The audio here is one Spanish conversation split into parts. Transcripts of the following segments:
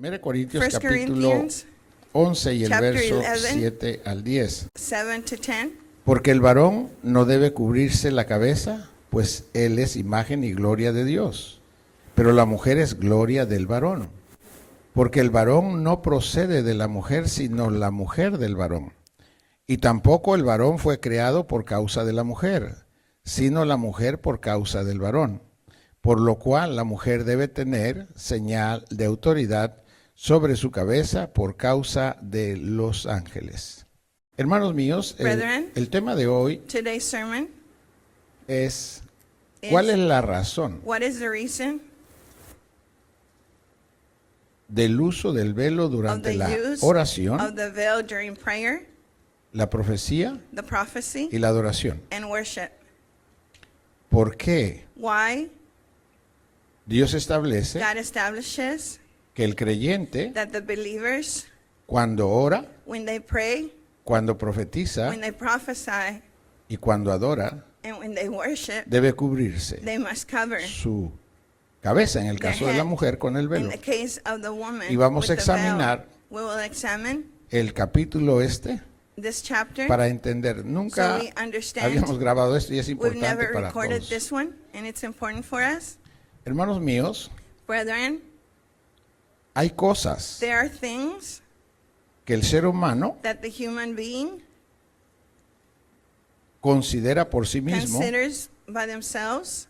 1 Corintios 1 capítulo Corinthians 11 y el chapter verso 11, 7 al 10. 7 to 10. Porque el varón no debe cubrirse la cabeza, pues él es imagen y gloria de Dios. Pero la mujer es gloria del varón. Porque el varón no procede de la mujer, sino la mujer del varón. Y tampoco el varón fue creado por causa de la mujer, sino la mujer por causa del varón. Por lo cual la mujer debe tener señal de autoridad sobre su cabeza por causa de los ángeles. Hermanos míos, Brethren, el tema de hoy today's sermon es ¿cuál es la razón what is the reason del uso del velo of durante the la use oración, of the veil during prayer, la profecía the prophecy, y la adoración? and worship? ¿Por qué Why Dios establece God establishes que el creyente, that the believers, cuando ora, when they pray, cuando profetiza when they prophesy, y cuando adora, and when they worship, debe cubrirse they must cover su cabeza, en el caso de la mujer, con el in velo? the case of the woman Y vamos with a the veil? examinar We will examine el capítulo this chapter para entender. Nunca so we understand. habíamos grabado esto y es We've importante never para recorded todos. this one, and it's important for us. Hermanos míos, Brethren, hay cosas there are things que el ser humano that the human being considera por sí mismo considers by themselves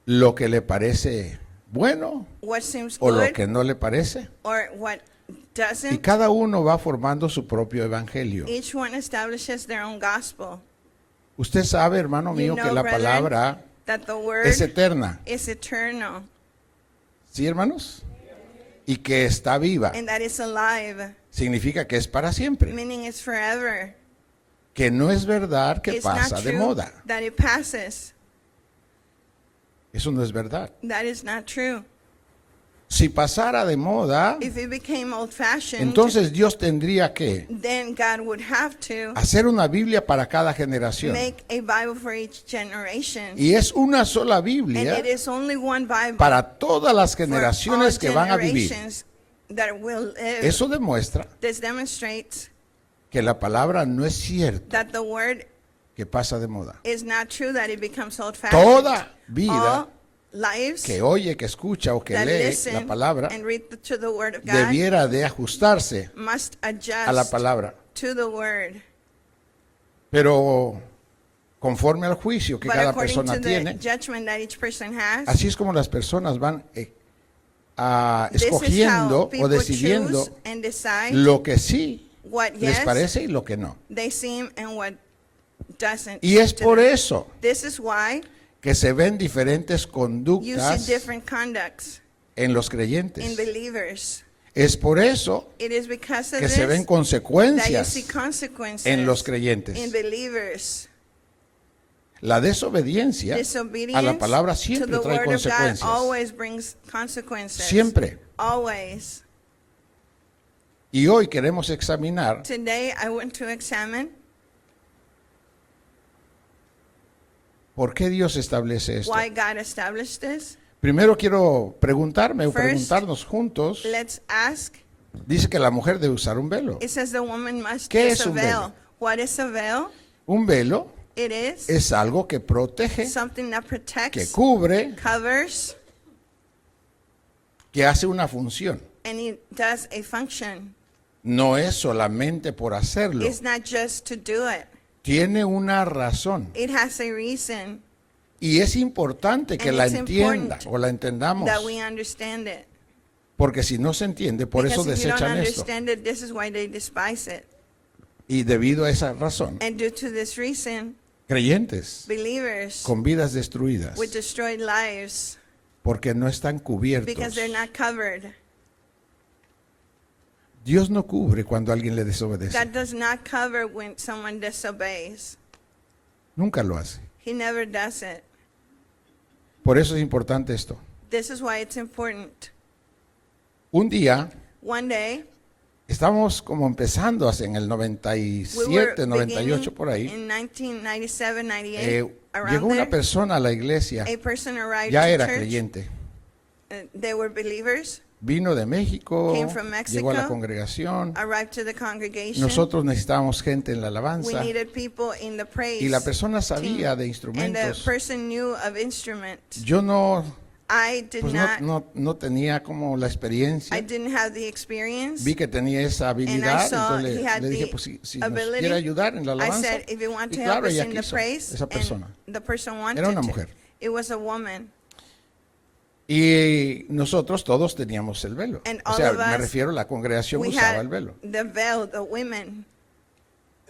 lo que le parece bueno what seems o lo good que no le parece. or what Y doesn't. cada uno va formando su propio evangelio. Each one establishes their own gospel. Usted sabe, hermano You mío, que know, la brethren, palabra that the word es eterna. is eternal ¿Sí, hermanos? Y que está viva. and that it's alive, Significa que es para siempre. meaning it's forever. Que no es verdad que It's not pasa de true moda. that it passes. Eso no es verdad. That is not true. Si pasara de moda, If it became old-fashioned, entonces Dios tendría que then God would have to hacer una Biblia para cada generación. make a Bible for each generation. Y es una sola And Biblia it is only one Bible para todas las for all generaciones que van a vivir. generations that will live. Eso demuestra This demonstrates que la palabra no es cierto that the word que pasa de moda. is not true, that it becomes old-fashioned. Toda vida All lives que oye, que escucha o que that lee listen la palabra and read to the word of God debiera de ajustarse must a la adjust palabra. to the word. Pero conforme al juicio que But cada according persona to the tiene, judgment that each person has, así es como las personas van this is how escogiendo o people decidiendo choose and decide lo que sí what les yes parece y lo que no. they seem and what doesn't. Y es to por them. eso This is why que se ven diferentes you see conductas different conducts en los in creyentes. believers. Es por eso It is because of que this se ven that you consecuencias see consequences en los creyentes. in believers. La desobediencia a Disobedience la palabra to siempre the trae word of God consecuencias. always brings consequences. Siempre. Always. Y hoy queremos examinar Today I want to examine por qué Dios establece esto. why God established this. Primero quiero preguntarme o First, preguntarnos juntos. Let's ask. Dice que la mujer debe usar un velo. It says the woman must ¿Qué use es a un veil. velo? What is a veil? Un velo It is es algo que protege, something that que protects, cubre, covers, que hace una función. and it does a function. No es solamente por hacerlo. It's not just to do it. Tiene una razón. It has a reason Y es importante que And la it's entienda important o la entendamos. that we understand it. Porque si no se entiende, por eso Because if you don't desechan esto. understand it, this is why they despise it. Y debido a esa razón, And due to this reason, creyentes believers con vidas destruidas with destroyed lives porque no están cubiertos. because they're not covered. Dios no cubre cuando alguien le desobedece. God does not cover when someone disobeys. Nunca lo hace. He never does it. Por eso es importante esto. This is why it's important. Un día One day, estábamos como empezando en el we were 97, 98 por ahí. in 1997, 98, Llegó around una there, persona a la iglesia, a person arrived ya to era church. creyente, They were believers, vino de México, Came from Mexico. llegó a la congregación. arrived to the congregation. Nosotros necesitábamos gente en la We alabanza needed people in the praise. y la persona sabía de and the instrumentos. person knew of instruments. Yo no, I did pues not. no tenía como la I experiencia. didn't have the experience. Vi que tenía esa habilidad, saw entonces he had le dije, the pues si nos ability. quiere ayudar en la I alabanza. said, if you want Y to claro, help us ella in the quiso, praise, esa persona. and the person wanted Era una to. mujer. It was a woman. Y nosotros todos teníamos el velo. And O all sea, of me us, refiero, la congregación We usaba had el velo. the veil, the women.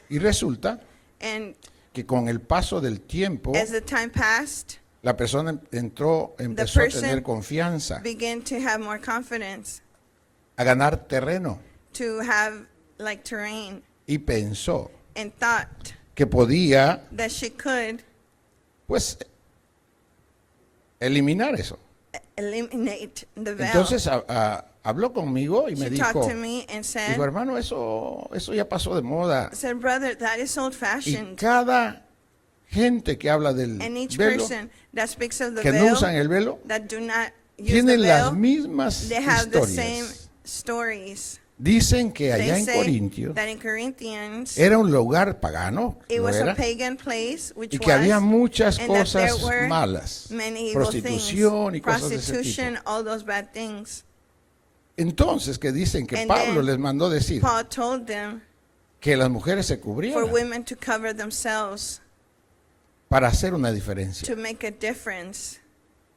Y resulta And que con el paso del tiempo, as the time passed, la persona empezó a person tener confianza, began to have more confidence, a ganar terreno, to have like terrain, y pensó and thought que podía, that she could pues, eliminar eso. eliminate the veil. Entonces habló conmigo y me She dijo, talked to me and said, hermano, eso ya pasó de moda. said, brother, that is Y old-fashioned. cada gente que habla del And each velo, person that speaks of the que no veil, usan el velo, that do not use the tienen las veil, mismas they have the same historias. stories. Dicen que allá They en say Corintio that in Corinthians, era un lugar pagano, it lo was era, a pagan place, which y que había was muchas and that there cosas were malas, many evil things, prostitución y cosas de ese tipo. prostitution, all those bad things. Entonces, que dicen que And Pablo then les mandó decir Paul told them que las mujeres se for cubrieran women to cover themselves para hacer una diferencia. to make a difference.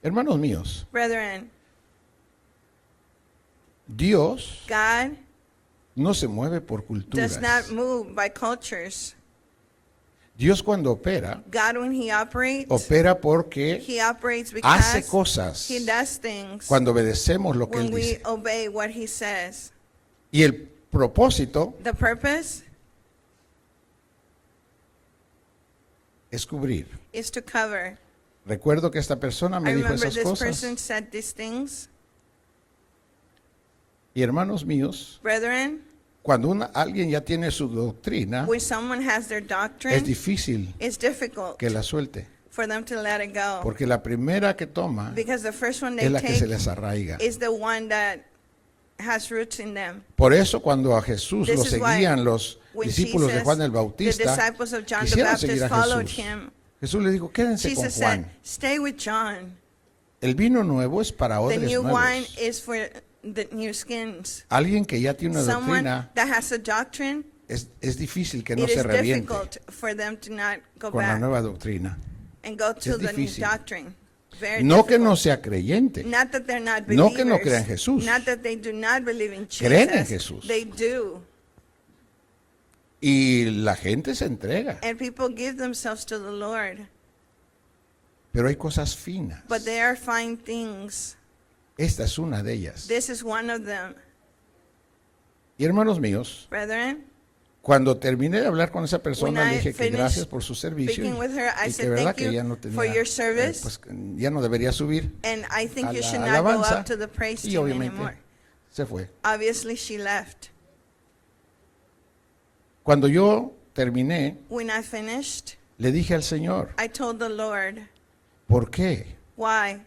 Hermanos míos, Brethren, Dios God no se mueve por culturas. does not move by cultures. Dios cuando opera, God, when He operates, opera porque He operates hace because cosas He does things cuando obedecemos lo que when Él we dice. obey what He says. Y el propósito The purpose es cubrir. is to cover. Recuerdo que esta persona I me dijo remember esas this cosas. person said these things. Y hermanos míos, Brethren, cuando alguien ya tiene su doctrina, when someone has their es doctrine, difícil it's difficult que la suelte. for them to let it go. Porque la primera que toma Because the first one they es la que se take les arraiga. is the one that has roots in them. Por eso cuando a Jesús This lo is why seguían los When discípulos de Jesus, Juan el the Bautista, disciples of John the quisieron seguir Baptist a followed Jesús. him. Jesús le dijo, quédense con Jesus said, Juan. stay with John. El vino nuevo es para The odres new wine nuevos. is for the new skins. Alguien que ya tiene una Someone doctrina, that has a doctrine, es difícil que no it se is reviente difficult for them to not go con la back nueva doctrina. and go to Es the new difícil. doctrine. Very No que difficult. no sea creyente. Not that they're not No believers. que no crean en Jesús. Not that they do not believe in Jesus. Creen en Jesús. They do. Y la gente se entrega. And people give themselves to the Lord. Pero hay cosas finas. But there are fine things. Esta es una de ellas. This is one of them. Y hermanos míos, Brethren, cuando terminé de hablar con esa persona, When le I dije que finished gracias por su servicio speaking with her, I y que said, verdad "Thank que you ya no for tenía, your service." pues ya no debería subir and I think a you la should not go alabanza, up to the praise y team obviamente anymore. se fue. Obviously, she left. Cuando yo terminé, When I finished, le dije al Señor, I told the Lord, ¿por qué? why?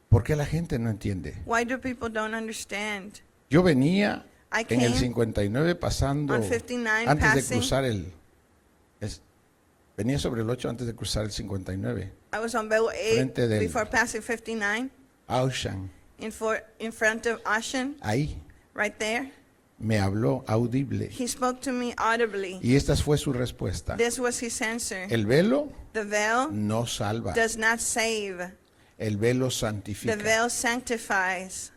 ¿Por qué la gente no entiende? Why do people don't understand? Yo venía I en el came 59 pasando, on 59 antes de passing. cruzar venía sobre el 8 antes de cruzar el 59, I was on Bill 8 Frente del- before passing 59 Aushan, in front of Ashen, ahí right there. me habló audible. He spoke to me audibly. Y esta fue su respuesta. This was his answer. El velo The veil no salva, does not save. el velo The santifica. veil sanctifies.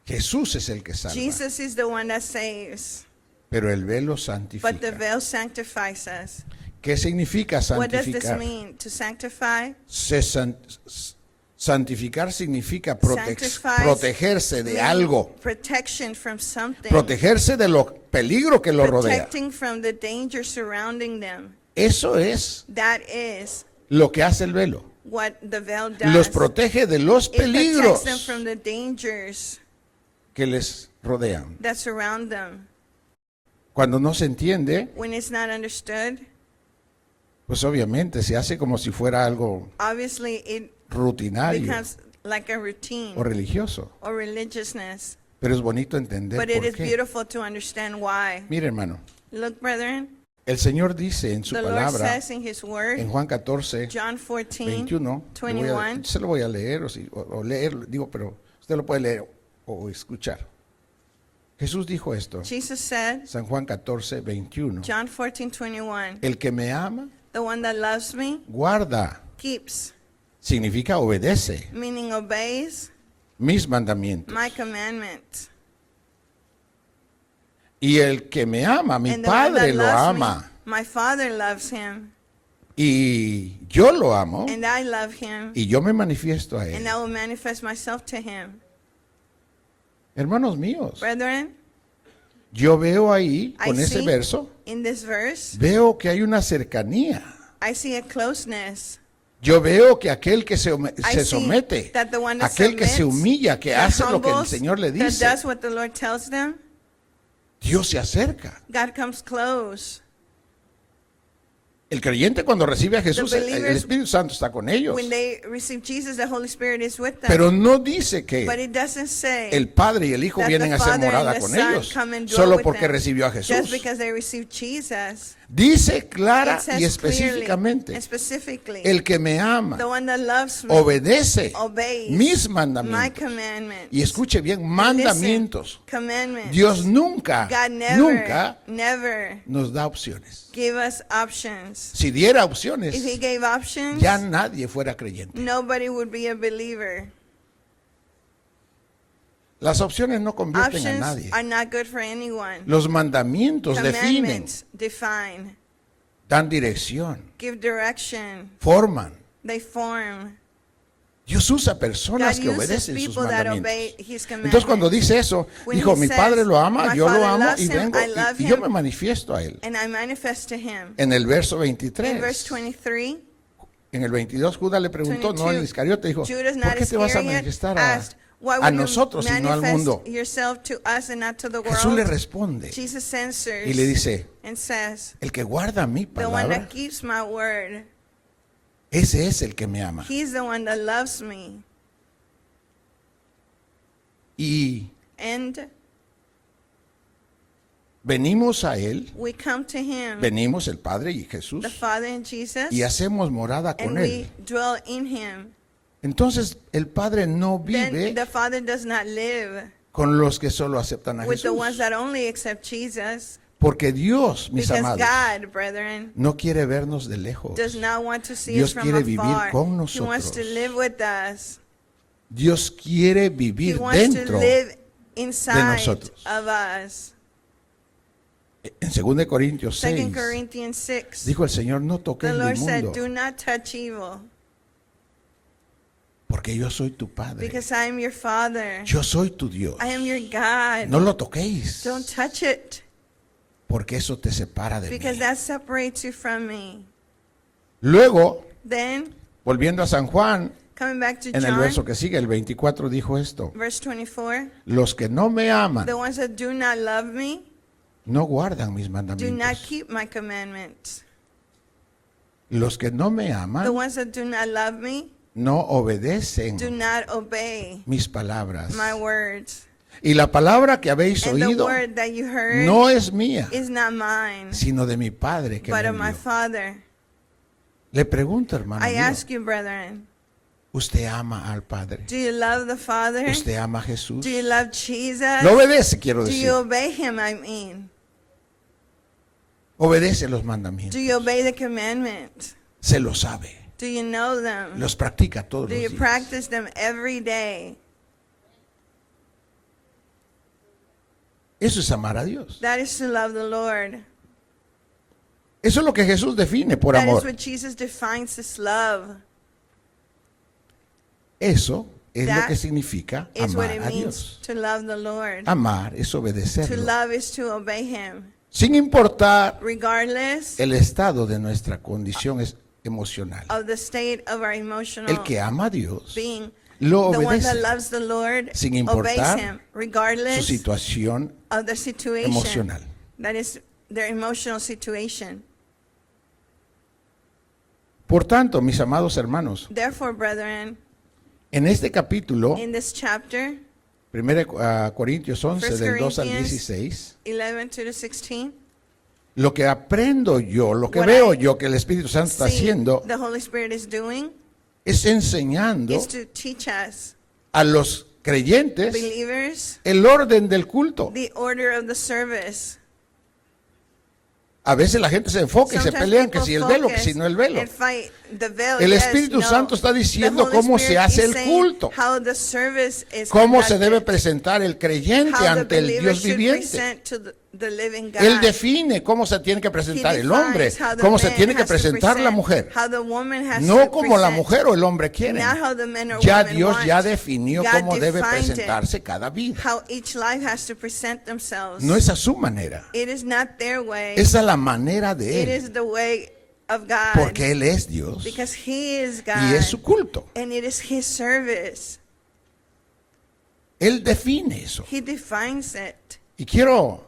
Jesús es el que salva, Jesus is the one that saves, pero el velo but the santifica. veil sanctifies us. ¿Qué significa What does this santificar? mean? To sanctify? Santificar significa Sanctifies protegerse de means algo, protection from something. protegerse de lo peligro que lo rodea. Protecting from the danger surrounding them. Eso es That is lo que hace el velo. what the veil does. Los protege de los It protects peligros them from the dangers que les rodean. that surround them. Cuando no se entiende, When it's not understood, pues obviamente se hace como si fuera algo obviously it rutinario. becomes like a routine o religioso. or religiousness. Pero es bonito entender But it por is qué. beautiful to understand why. Mire, hermano, Look, brethren, el Señor dice en su the Lord palabra, says in His Word, en Juan 14, John 14, 21, le voy a- 21, se lo voy a leer o leer, digo, pero usted lo puede leer o escuchar. Jesús dijo esto, Jesus said, San Juan 14, 21. John 14, 21, El que me ama, the one that loves me guarda, keeps, significa obedece meaning obeys mis mandamientos. my commandments. Y el que me ama, mi And the one Padre that lo loves ama. me, my Father loves him, Y yo lo amo and I love him, y yo me manifiesto a and él. I will manifest myself to him. Hermanos míos, Brethren, yo veo ahí, I con ese see verso, in this verse, veo que hay una cercanía. I see a closeness. Yo veo que aquel que se I se see somete, that the one that aquel que se submits, humilla, que that hace lo que el humbles, Señor le that dice, does what the Lord tells them, Dios se acerca. God comes close. El creyente cuando recibe a Jesús, el believers, Espíritu Santo está con ellos. When they receive Jesus, the Holy Spirit is with them. Pero no dice que But it doesn't say el Padre y el Hijo that vienen the a ser Father morada and the con Son ellos, come and dwell solo with porque them, recibió a just Jesús. because they received Jesus. Dice clara It says y clearly específicamente, and specifically, el que me ama, the one that loves me obedece obeys mis my mandamientos. commandments. Y escuche bien, Listen, mandamientos. commandments. Dios nunca, God nunca never nos da opciones. gave us options. Si diera If He opciones, gave options, ya nadie fuera creyente. nobody would be a believer. Las opciones no convierten a Options nadie. are not good for anyone. Los mandamientos definen, Commandments define, dan dirección, give direction, forman. they form. Dios usa personas God que uses obedecen sus people that obey mandamientos. His Entonces cuando commandments. dice eso, When dijo, he mi says, Padre lo ama, "My yo lo Father amo loves y him, vengo I love y yo him, me manifiesto a él. And I manifest to him. En el verso In 23, verse 23, en el 22, Judas le preguntó, no, 22, el Iscariote dijo, Judas, ¿por not qué te vas a Iscariot, manifestar asked, "Why a would you nosotros y no al mundo? manifest yourself to us and not to the Jesús le world?" responde Jesus answers y le dice, and says, el que guarda mi "The one palabra, that keeps my word, ese es el que me ama. he's the one that loves me." Y And venimos a él, we come to him, venimos el Padre y Jesús, the Father and Jesus, y hacemos morada and con we él. dwell in him. Entonces el Padre no Then vive the Father does not live con los que solo aceptan a with the ones Jesús. that only accept Jesus, Porque Dios, mis because amados, God, brethren, no quiere vernos de lejos. does not want to see Dios us from quiere vivir afar. con He wants to nosotros. live with us. Dios quiere He vivir wants to dentro. live inside nosotros. of us. En 2 Corintios 2 6, Corinthians 6, dijo el Señor, no toques the mi Lord said, mundo, "Do not touch evil, porque yo soy tu Padre. because I am your Father. Yo soy tu Dios. I am your God. No lo toquéis, Don't touch it, porque eso te separa de because mí. that separates you from me." Luego, Then, volviendo a San Juan, coming back to en el verso John, que sigue, el 24, dijo esto, verse 24, los que no me aman, the ones that do not love me no guardan mis do not mandamientos. keep my commandments. Los que no me The aman, ones that do not love me no obedecen do not obey mis palabras. my words. Y la palabra que habéis And the oído word that you heard no es mía, is not mine, sino de mi Padre que but me of my envió. Father. Le pregunto, hermano I mío, ask you, brethren, ¿usted ama al Padre? do you love the Father? ¿Usted ama a Jesús? Do you love Jesus? Lo obedece, quiero Do decir. you obey him, I mean? Obedece los Do mandamientos. you obey the commandments? Se lo sabe. Do you know them? Los practica todos Do los you días. practice them every day? Eso es amar a Dios. That is to love the Lord. Eso es lo que Jesús define por That is amor. what Jesus defines as love. Eso es lo That que significa Is what amar it a means Dios. to love the Lord. Amar es To obedecerlo. love is to obey him, Sin importar regardless el estado de nuestra condición emocional. of the state of our emotional El que ama a Dios being. lo The one that obedece loves the Lord sin obeys importar him, su regardless situación of the situation. emocional. That is their emotional situation. Por tanto, mis amados hermanos, Therefore, brethren, En este capítulo, In this chapter, 1 Corintios 11, 1 del 2 al Corinthians 16, 11 to the 16, lo que aprendo yo, lo que What veo I yo que el Espíritu Santo está see haciendo, the Holy Spirit is doing es enseñando is to teach us, a los creyentes believers, el orden del culto. the order of the service. A veces la gente se enfoca y se Sometimes pelean que people si el velo, que focus si no el velo. and fight the veil. El Yes, Espíritu no. Santo está diciendo The Holy cómo se Spirit hace is el saying culto, how the service is cómo se debe conducted, presentar el creyente how the ante el believer Dios should viviente. present to the living God. Él define cómo se tiene que He presentar el defines hombre, how the cómo se man tiene que has to presentar la present, mujer. how the woman has No to como la present, mujer o el hombre quieren. not how the man or Ya woman Dios want. ya definió God cómo debe defined it, presentarse cada vida. how each life has to present themselves. No es a su manera, It is not their way. es a la manera de It Él, is the way of God. porque Él es Dios Because He is God. y es su culto. And it is His service. Él define eso. He defines it. Y quiero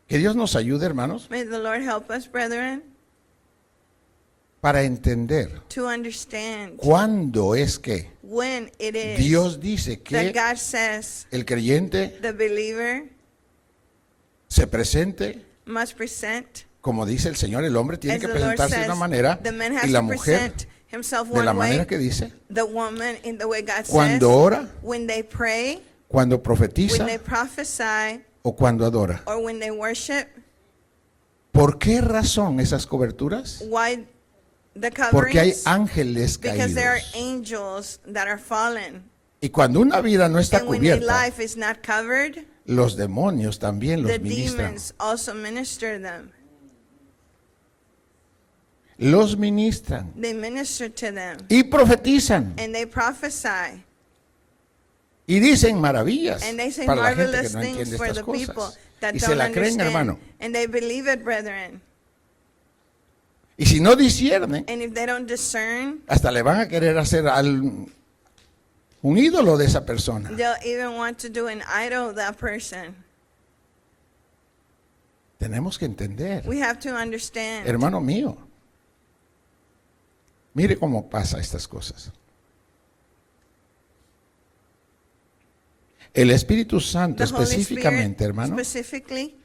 que Dios nos ayude, hermanos, May the Lord help us, brethren, para entender to understand cuándo es que when it is Dios dice that que God says el creyente the believer se presente, must present, como dice el Señor, el hombre tiene as que the Lord presentarse de says, una manera the man y has la to mujer present himself de la one way, manera que dice, the woman in the way God cuando says, ora, when they pray, cuando when profetiza they prophesy, o cuando adora. or when they worship. ¿Por qué razón esas coberturas? Why the Porque hay coverings? ángeles Because there are caídos. angels that are fallen. Y cuando una vida no está And when a cubierta, life is not covered, los demonios también the los ministran. demons also minister them. Los ministran They minister to them. y profetizan And they prophesy. y dicen maravillas And they say para la gente que marvelous no things entiende for estas the people cosas. that Y se don't la creen, understand. hermano. And they believe it, brethren. Y si no disciernen, And if they don't discern, hasta le van a querer hacer un ídolo de esa persona. they'll even want to do an idol of that person. Tenemos que entender, We have to understand. hermano mío. Mire cómo pasa estas cosas. El Espíritu Santo The Holy específicamente, Spirit hermano, specifically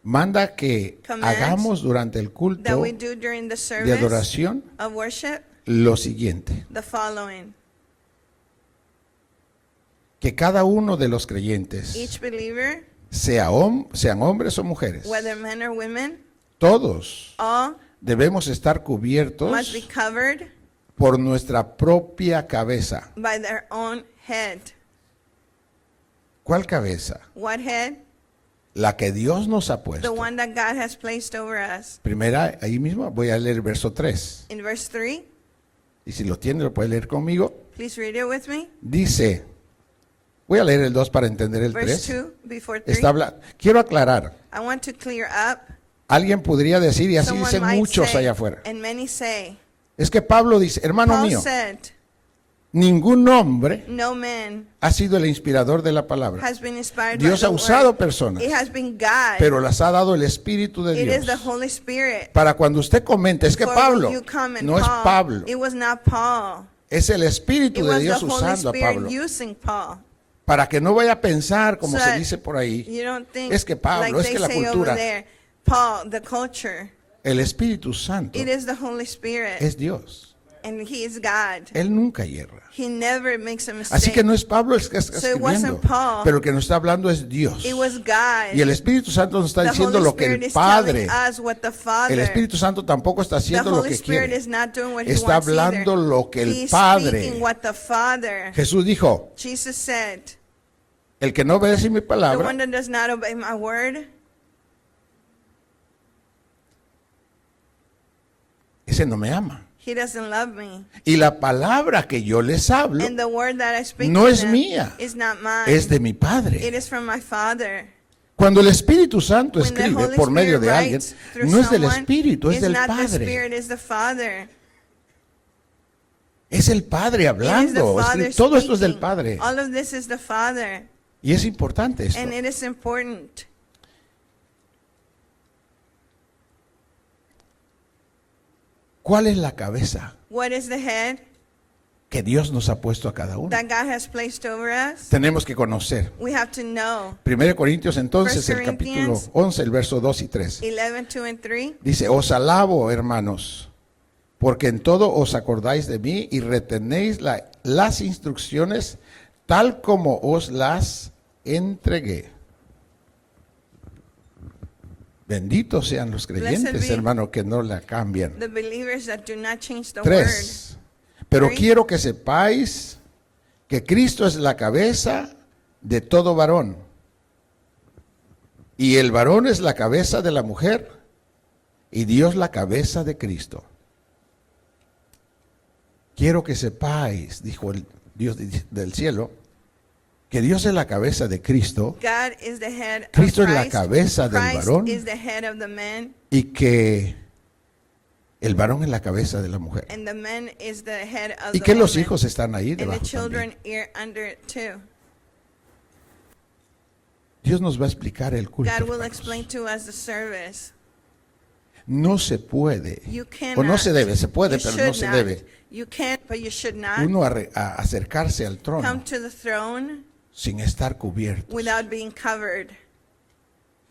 manda que commands hagamos durante el that culto we do during the de service adoración of worship lo siguiente: the following. que cada uno de los creyentes, Each believer, sean hombres o mujeres, whether men or women, todos all debemos estar must be cubiertos covered por nuestra propia cabeza. by their own head. ¿Cuál cabeza? What head? La que Dios nos ha The puesto. one that God has placed over us. Primera, ahí mismo voy a leer el verso 3. In verse 3, Y si lo tiene, lo puede leer conmigo. please read it with me. Dice, voy a leer el 2 para entender el Verse 3. 2 before 3. Quiero aclarar. I want to clear up. Alguien podría decir, y así Someone dicen might muchos say, allá afuera, and many say, es que Pablo dice, hermano Paul mío, said, ningún hombre no man ha sido el inspirador de la palabra. has been inspired Dios by ha the usado word. personas, It has been God. pero las ha dado el Espíritu de It is the Dios. Holy Spirit. Para cuando usted comente, es que For Pablo, when you comment, no es Paul, Pablo, It was not Paul. es el It Espíritu de was the Dios Holy usando a Spirit Pablo. using Paul. Para que no vaya a pensar, como So se that dice por ahí, You don't think es que Pablo, like es they que la say cultura. over there, Paul, the culture. El Espíritu Santo It is the Holy Spirit. es Dios. And He is God. Él nunca hierra. He never makes a mistake. Así que no es Pablo el que está So it wasn't escribiendo, Paul. pero el que nos está hablando es Dios. It was God. Y el Espíritu Santo nos está The diciendo Holy lo que Spirit el is Padre, telling us what the Father. el Espíritu Santo tampoco está The haciendo lo Holy que Spirit quiere. is not doing what He Está wants hablando either. lo que el He's Padre. speaking what the Father. Jesús dijo, Jesus said, el que no obedece mi the palabra, one that does not obey my word, ese no me ama. he doesn't love me. Y la palabra que yo les hablo And the word that I speak no to es them mía, is not mine. es de mi It Padre. is from my Father. Cuando el Espíritu Santo When the escribe Holy por medio de Spirit alguien, writes through no es del someone, Espíritu, es it's del not the Padre. Spirit, it's the Father. Es el Padre It is the hablando. Father Todo esto es del speaking. Padre. All of this is the Father. Y es importante esto. And it is important. ¿Cuál es la cabeza What is the head que Dios nos ha puesto a cada uno? that God has placed over us? Tenemos que conocer. We have to know. 1 Corintios entonces, 1 el capítulo Corinthians 11, el verso 2 y 3. 11, 2 and 3. Dice, os alabo, hermanos, porque en todo os acordáis de mí y retenéis las instrucciones tal como os las entregué. Benditos sean los creyentes, Blessed be hermano, que no la cambian. The believers that do not change the word. 3. Pero Three. quiero que sepáis que Cristo es la cabeza de todo varón. Y el varón es la cabeza de la mujer. Y Dios la cabeza de Cristo. Quiero que sepáis, dijo el Dios del cielo, que Dios es la cabeza de Cristo. God is the head Cristo of es la Christ. cabeza del Christ varón. is the head of the man, Y que el varón es la cabeza de la mujer. and the man is the head of Y the que los woman. hijos están ahí And the debajo children también. are under it too. Dios nos va a explicar el culto. God will hermanos. explain to us the service. No se puede, You cannot. o no se debe, se puede, You pero should no se not. debe, You can't, but you should not uno a acercarse al come trono to the throne sin estar cubierto. without being covered.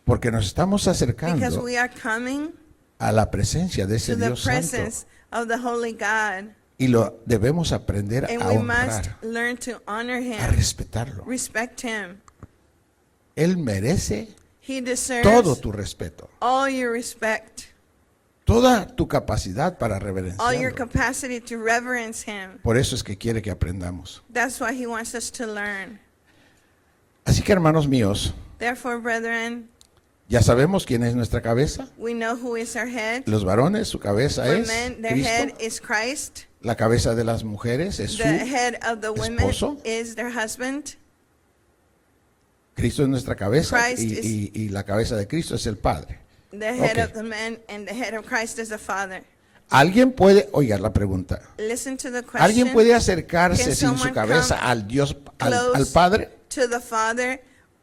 Porque nos estamos Because acercando we are coming a la presencia de to ese the Dios santo. presence of the Holy God. Y lo debemos aprender And a we must honrar, learn to honor a Him, respetarlo. respect Him. Él merece He deserves todo tu respeto, all your respect, toda tu capacidad para all your reverenciarlo. capacity to reverence Him. Por eso es que quiere que aprendamos. That's why He wants us to learn. Así que, hermanos míos, Therefore, brethren, ya sabemos quién es nuestra cabeza. we know who is our head. Los varones, su cabeza For es men, their head Cristo. is Christ. La cabeza de las mujeres es su The head of the women esposo. is their husband. Cristo es nuestra cabeza Christ y la cabeza de Cristo es el Padre. The head Okay. of the man and the head of Christ is the Father. ¿Alguien puede, oiga la pregunta, Listen to the question. ¿alguien puede acercarse Can sin su someone cabeza come al Dios, close al Padre? to the Father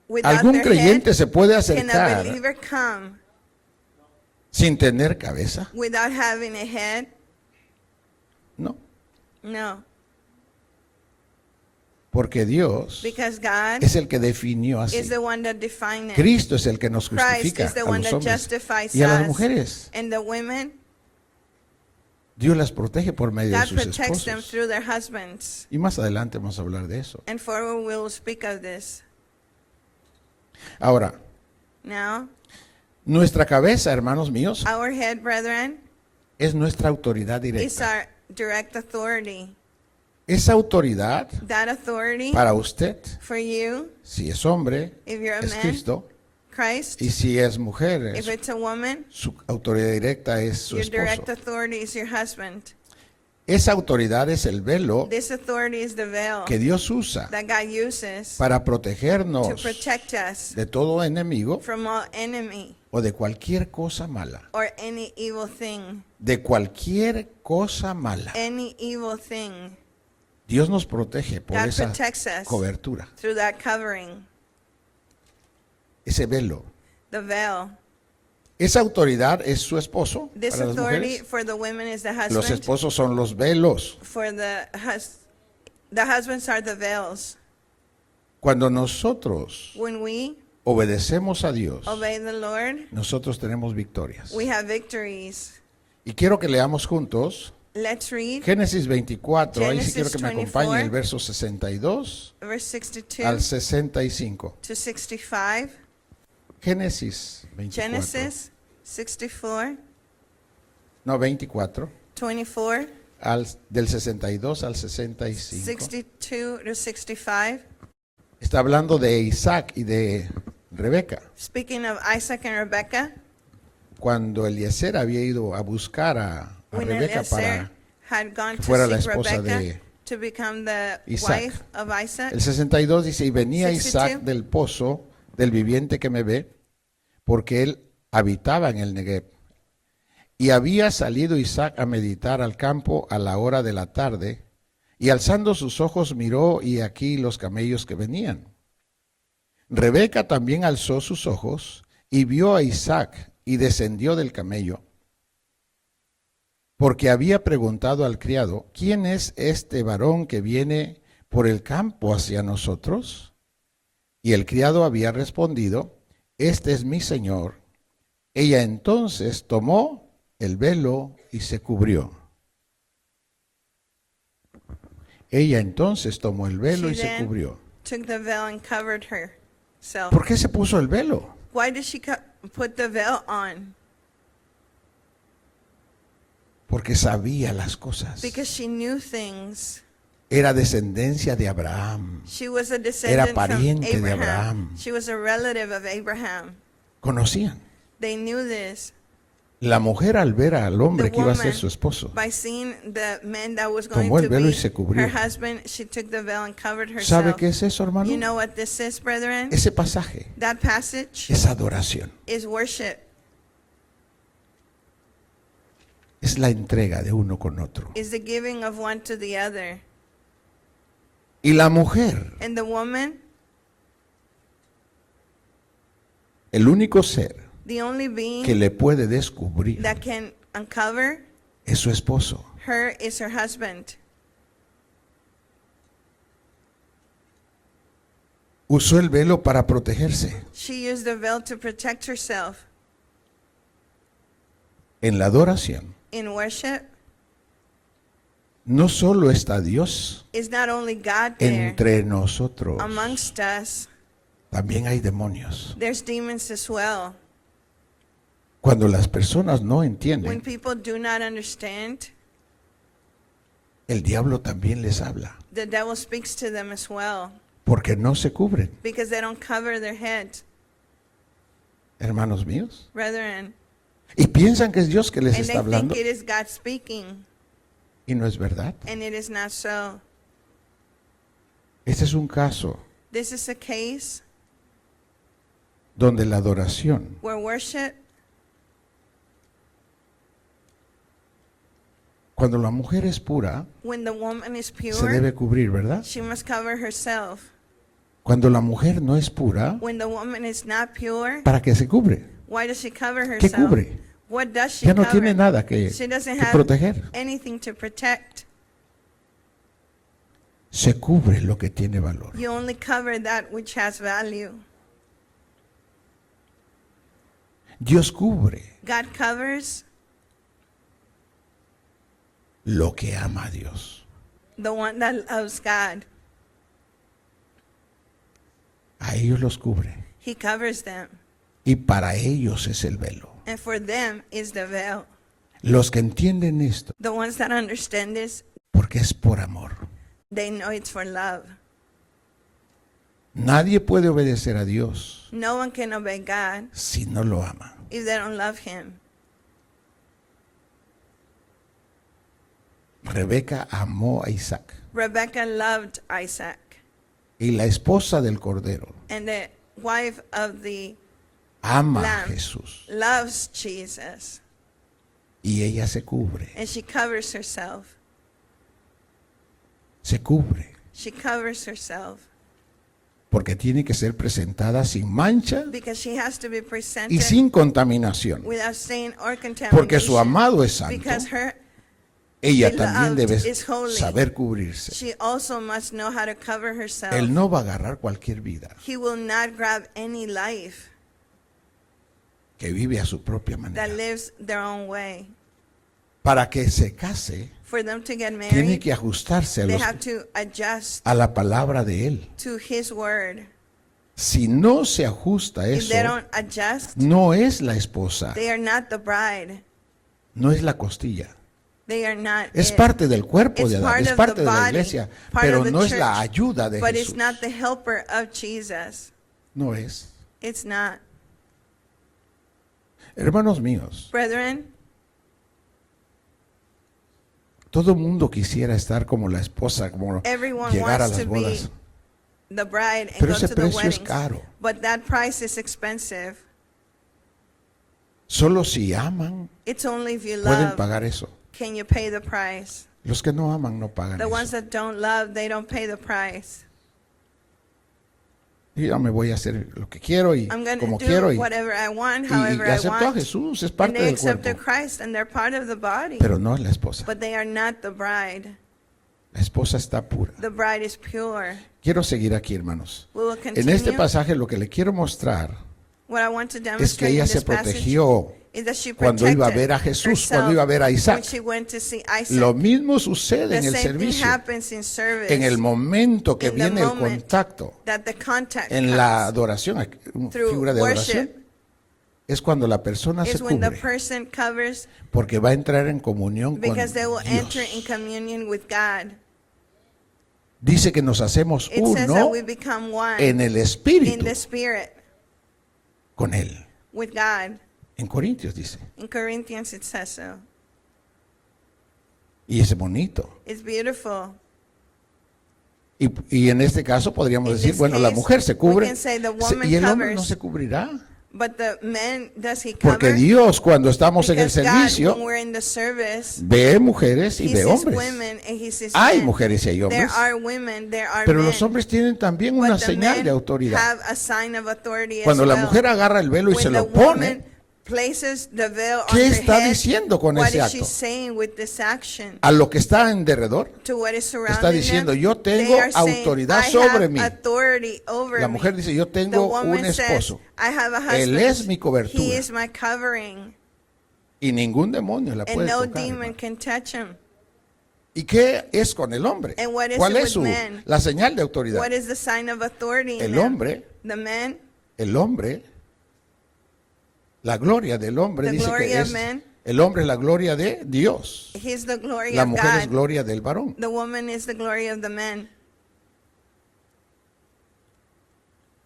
without ¿Algún their creyente head? se puede Can a acercar believer come sin tener cabeza? without having a head? No, No, porque Dios because God es el que definió así. is the one that defined it. Cristo es el que nos Christ justifica is the a one los that hombres justifies y a las us. mujeres. And the women, Dios las protege por medio de God sus protects them esposos. through their husbands. Y más adelante vamos a hablar de eso. And forward we will speak of this. Ahora, Now, nuestra cabeza, hermanos míos, our head, brethren, es nuestra autoridad is directa. our direct authority. Esa autoridad That authority para usted, for you, si es hombre, if you're a es man, Cristo, Christ. y si es mujer, If it's a woman, su autoridad directa es su your esposo. direct authority is your husband. Esa autoridad es el velo This authority is the veil que Dios usa that God uses para to protegernos protect us de todo enemigo from all enemy o de cualquier cosa mala. or any evil thing. De cualquier cosa mala. Any evil thing. Dios nos protege por God esa protects us cobertura, through that covering, ese velo. the veil. Esa autoridad es su esposo This para las authority mujeres. for the women is the Los husband. esposos son los velos. For the husbands are the veils. Cuando nosotros When we obedecemos a Dios, obey the Lord, nosotros tenemos victorias. we have victories. Y quiero que leamos juntos Let's read Génesis 24, ahí sí Genesis quiero que me 24, acompañe el verso 62 verse 62 al 65. to 65. Génesis 24. Genesis 64, No, 24. 24, Del 62 al 65. 62 to 65. Está hablando de Isaac y de Rebeca. Speaking of Isaac and Rebekah, Cuando Eliezer había ido a buscar a when Rebeca Eliezer para had gone que to fuera la seek esposa Rebekah de to become the Isaac. wife of Isaac. El 62 dice, y venía 62. Isaac del pozo del viviente que me ve, porque él habitaba en el Negev. Y había salido Isaac a meditar al campo a la hora de la tarde, y alzando sus ojos miró, y aquí los camellos que venían. Rebeca también alzó sus ojos, y vio a Isaac, y descendió del camello. porque había preguntado al criado, ¿quién es este varón que viene por el campo hacia nosotros? Y el criado había respondido, este es mi señor. Ella entonces tomó el velo y se cubrió. Ella entonces tomó el velo She y se then cubrió. took the veil and covered herself. ¿Por qué se puso el velo? Why did she put the veil on? Porque sabía las cosas. Because she knew things. Era descendencia de Abraham. She was a descendant from pariente de Abraham. Abraham. She was a relative of Abraham. Conocían. They knew this. La mujer al ver al hombre The que iba a ser woman, su esposo, by seeing the man that was going tomó el to velo be y se cubrió. her husband, she took the veil and covered ¿sabe herself. qué es eso, hermano? You know what this is, brethren? Ese pasaje That passage es adoración. is worship, Es la entrega de uno con otro. is the giving of one to the other. Y la mujer, And the woman, el único ser the only que being le puede descubrir that can uncover es su esposo. her is her husband. Usó el velo para protegerse. She used the veil to protect herself. En la adoración In worship, no solo está Dios is not only God there entre nosotros, amongst us, también hay demonios. there's demons as well. Cuando las personas no When entienden, people do not understand, el diablo también les habla, the devil speaks to them as well porque no se cubren. because they don't cover their heads, Hermanos míos, brethren. y piensan que es Dios que les And está they hablando, think it is God speaking, y no es verdad. and it is not so. Este es un caso This is a case donde la adoración where worship, cuando la mujer es pura, when the woman is se pure, debe cubrir, ¿verdad? she must cover herself. Cuando la mujer no es pura, When the woman is not pure, ¿para qué se cubre? why does she cover ¿Qué herself? cubre? What does she Ya no cover? tiene nada que She doesn't have proteger. anything to protect. Se cubre lo que tiene valor. You only cover that which has value. Dios cubre God covers lo que ama a Dios. the one that loves God. A ellos los cubre. He covers them. Y para ellos es el velo. And for them is the veil. Los que entienden esto, The ones that understand this, porque es por amor. they know it's for love. Nadie puede obedecer a Dios No one can obey God si no lo ama. if they don't love Him. Rebeca amó a Isaac Rebecca loved Isaac, y la esposa del Cordero and the wife of the ama a Lamb Jesús loves Jesus, y ella se cubre, and she covers herself. se cubre She covers herself porque tiene que ser presentada sin mancha because she has to be y presented sin contaminación, without stain or porque su contamination. amado es santo. Because her, Ella beloved también debe is holy. saber cubrirse. she also must know how to cover herself. Él no va a agarrar cualquier vida He will not grab any life que vive a su propia that manera. lives their own way. Para que se case, For them to get tiene married, que ajustarse they have to adjust a la palabra de Él. to His word. Si no se ajusta a If eso, they don't adjust, no es la esposa, they are not the bride. no es la costilla. They are not Es it. parte del cuerpo It's de Adán, part es of parte the de la body, iglesia, part pero of the no es la church, ayuda de but it's Jesús. not the helper of Jesus. No es. It's not. Hermanos míos, Brethren, todo mundo quisiera estar como la esposa, como everyone llegar a wants las to be bodas. the bride and Pero go ese to the precio es weddings. caro. But that price is expensive. Solo si aman It's only if you pueden love pagar eso. can you pay the price. Los que no aman no pagan The ones eso. that don't love, they don't pay the price. Y yo me voy a hacer lo que quiero y I'm going to como do quiero. Y whatever I want, however I aceptó a want. Jesús, es And parte they del accepted cuerpo. Christ and they're part of the body. Pero no es la esposa. But they are not the bride. La esposa está pura. The bride is pure. Quiero seguir aquí, hermanos. We will En continue. este pasaje lo que le quiero mostrar What I want to es que demonstrate in ella this se passage protegió is that she cuando iba a ver a protected Jesús, herself cuando iba a ver a when Isaac. she went to see Isaac. Lo mismo sucede The en el same thing servicio. happens in service. En el momento que In the viene el moment contacto that the contact en la comes adoración, una through figura de adoración, worship es cuando la persona se is when the cubre, person covers porque va a entrar en comunión con because they will enter in Dios. communion with God. Dice que nos hacemos It says that uno we become one en el in Espíritu the Spirit con Él. with God. En Corintios dice. In Corinthians it says so. Y es bonito. It's beautiful. Y en este caso podríamos In decir, this bueno, la case, mujer se we cubre can say the woman y el hombre no covers. se cubrirá. But the man, does he cover? Porque Dios, cuando estamos en el Because God, servicio, when we're in the service, ve mujeres y he ve sees hombres. women and he sees Hay men. mujeres y hay There hombres. are women, there are Pero men. los hombres tienen también But una the señal men de autoridad. have a sign of authority Cuando as la well. mujer agarra el velo y When se the lo pone, woman places the veil ¿qué on her está head, diciendo con what ese is acto? she saying with this action? a lo que está en derredor, To what is surrounding está diciendo, them? yo tengo They are saying, autoridad I sobre have mí. authority over La me. mujer dice, yo The tengo un woman says, esposo. I have a Él husband. es mi cobertura. He is my covering. Y ningún demonio la And puede no tocar. demon hermano. can touch him. ¿Y qué es con el hombre? And what is ¿Cuál it es with men? la señal de autoridad? What is the sign of authority in El them? hombre, The man, la gloria del hombre The dice glory que of es, man. el hombre es la gloria de Dios. he's the glory La of mujer es God. gloria del varón. The woman is the glory of the man.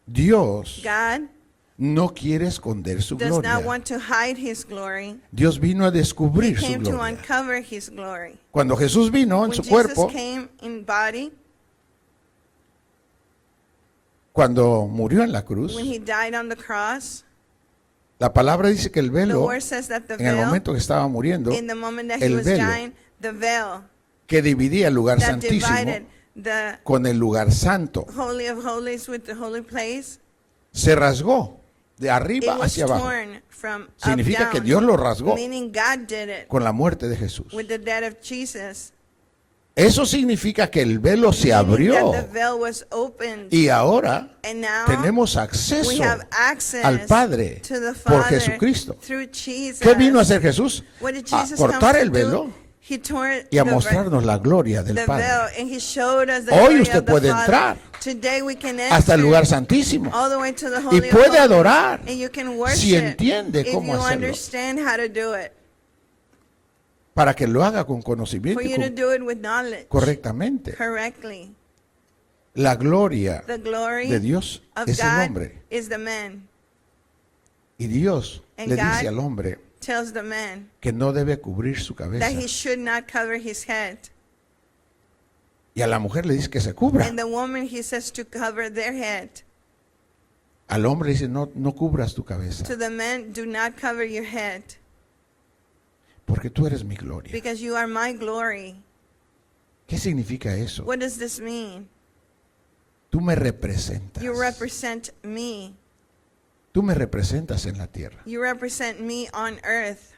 Dios God no quiere esconder su does not gloria. want to hide his glory. Dios vino a He descubrir su came to gloria. uncover his glory. Cuando Jesús vino en When su Jesus cuerpo, came in body, cuando murió en la cruz, when he died on the cross, la palabra dice que el the velo, word says that the en el veil, momento que estaba muriendo, in the moment that he el was velo dying, the veil que dividía el lugar that santísimo divided the con el lugar santo, Holy of Holies with the holy place, se rasgó de it arriba was hacia abajo. torn from up Significa que down, Dios lo rasgó meaning God did it con la muerte de Jesús. with the death of Jesus. Eso significa que el velo se Meaning abrió that the veil was opened, y ahora and now tenemos we acceso have access al Padre to the por Father Jesucristo. through Jesus. ¿Qué vino a hacer Jesús? What did A Jesus come cortar to el do? velo He tore y a the mostrarnos la gloria del the veil, Padre. and he showed us the Hoy glory usted of the puede Father. entrar Today we can enter hasta el lugar santísimo all the way to the y Holy of puede Holies, adorar and you can worship si entiende if cómo you hacerlo, understand how to do it. para que lo haga con For conocimiento y you to do it with knowledge correctamente. correctly. La gloria The glory de Dios of es el God hombre. is the man. Y Dios And le God dice al hombre Tells the man que no debe cubrir su cabeza. that he should not cover his head. Y a la mujer le dice que se cubra. And the woman, he says to cover their head. Al hombre dice, no, no cubras tu cabeza, To the man, do not cover your head, porque tú eres mi gloria. because you are my glory. ¿Qué significa eso? What does this mean? Tú me representas. You represent me. Tú me representas en la tierra. You represent me on earth.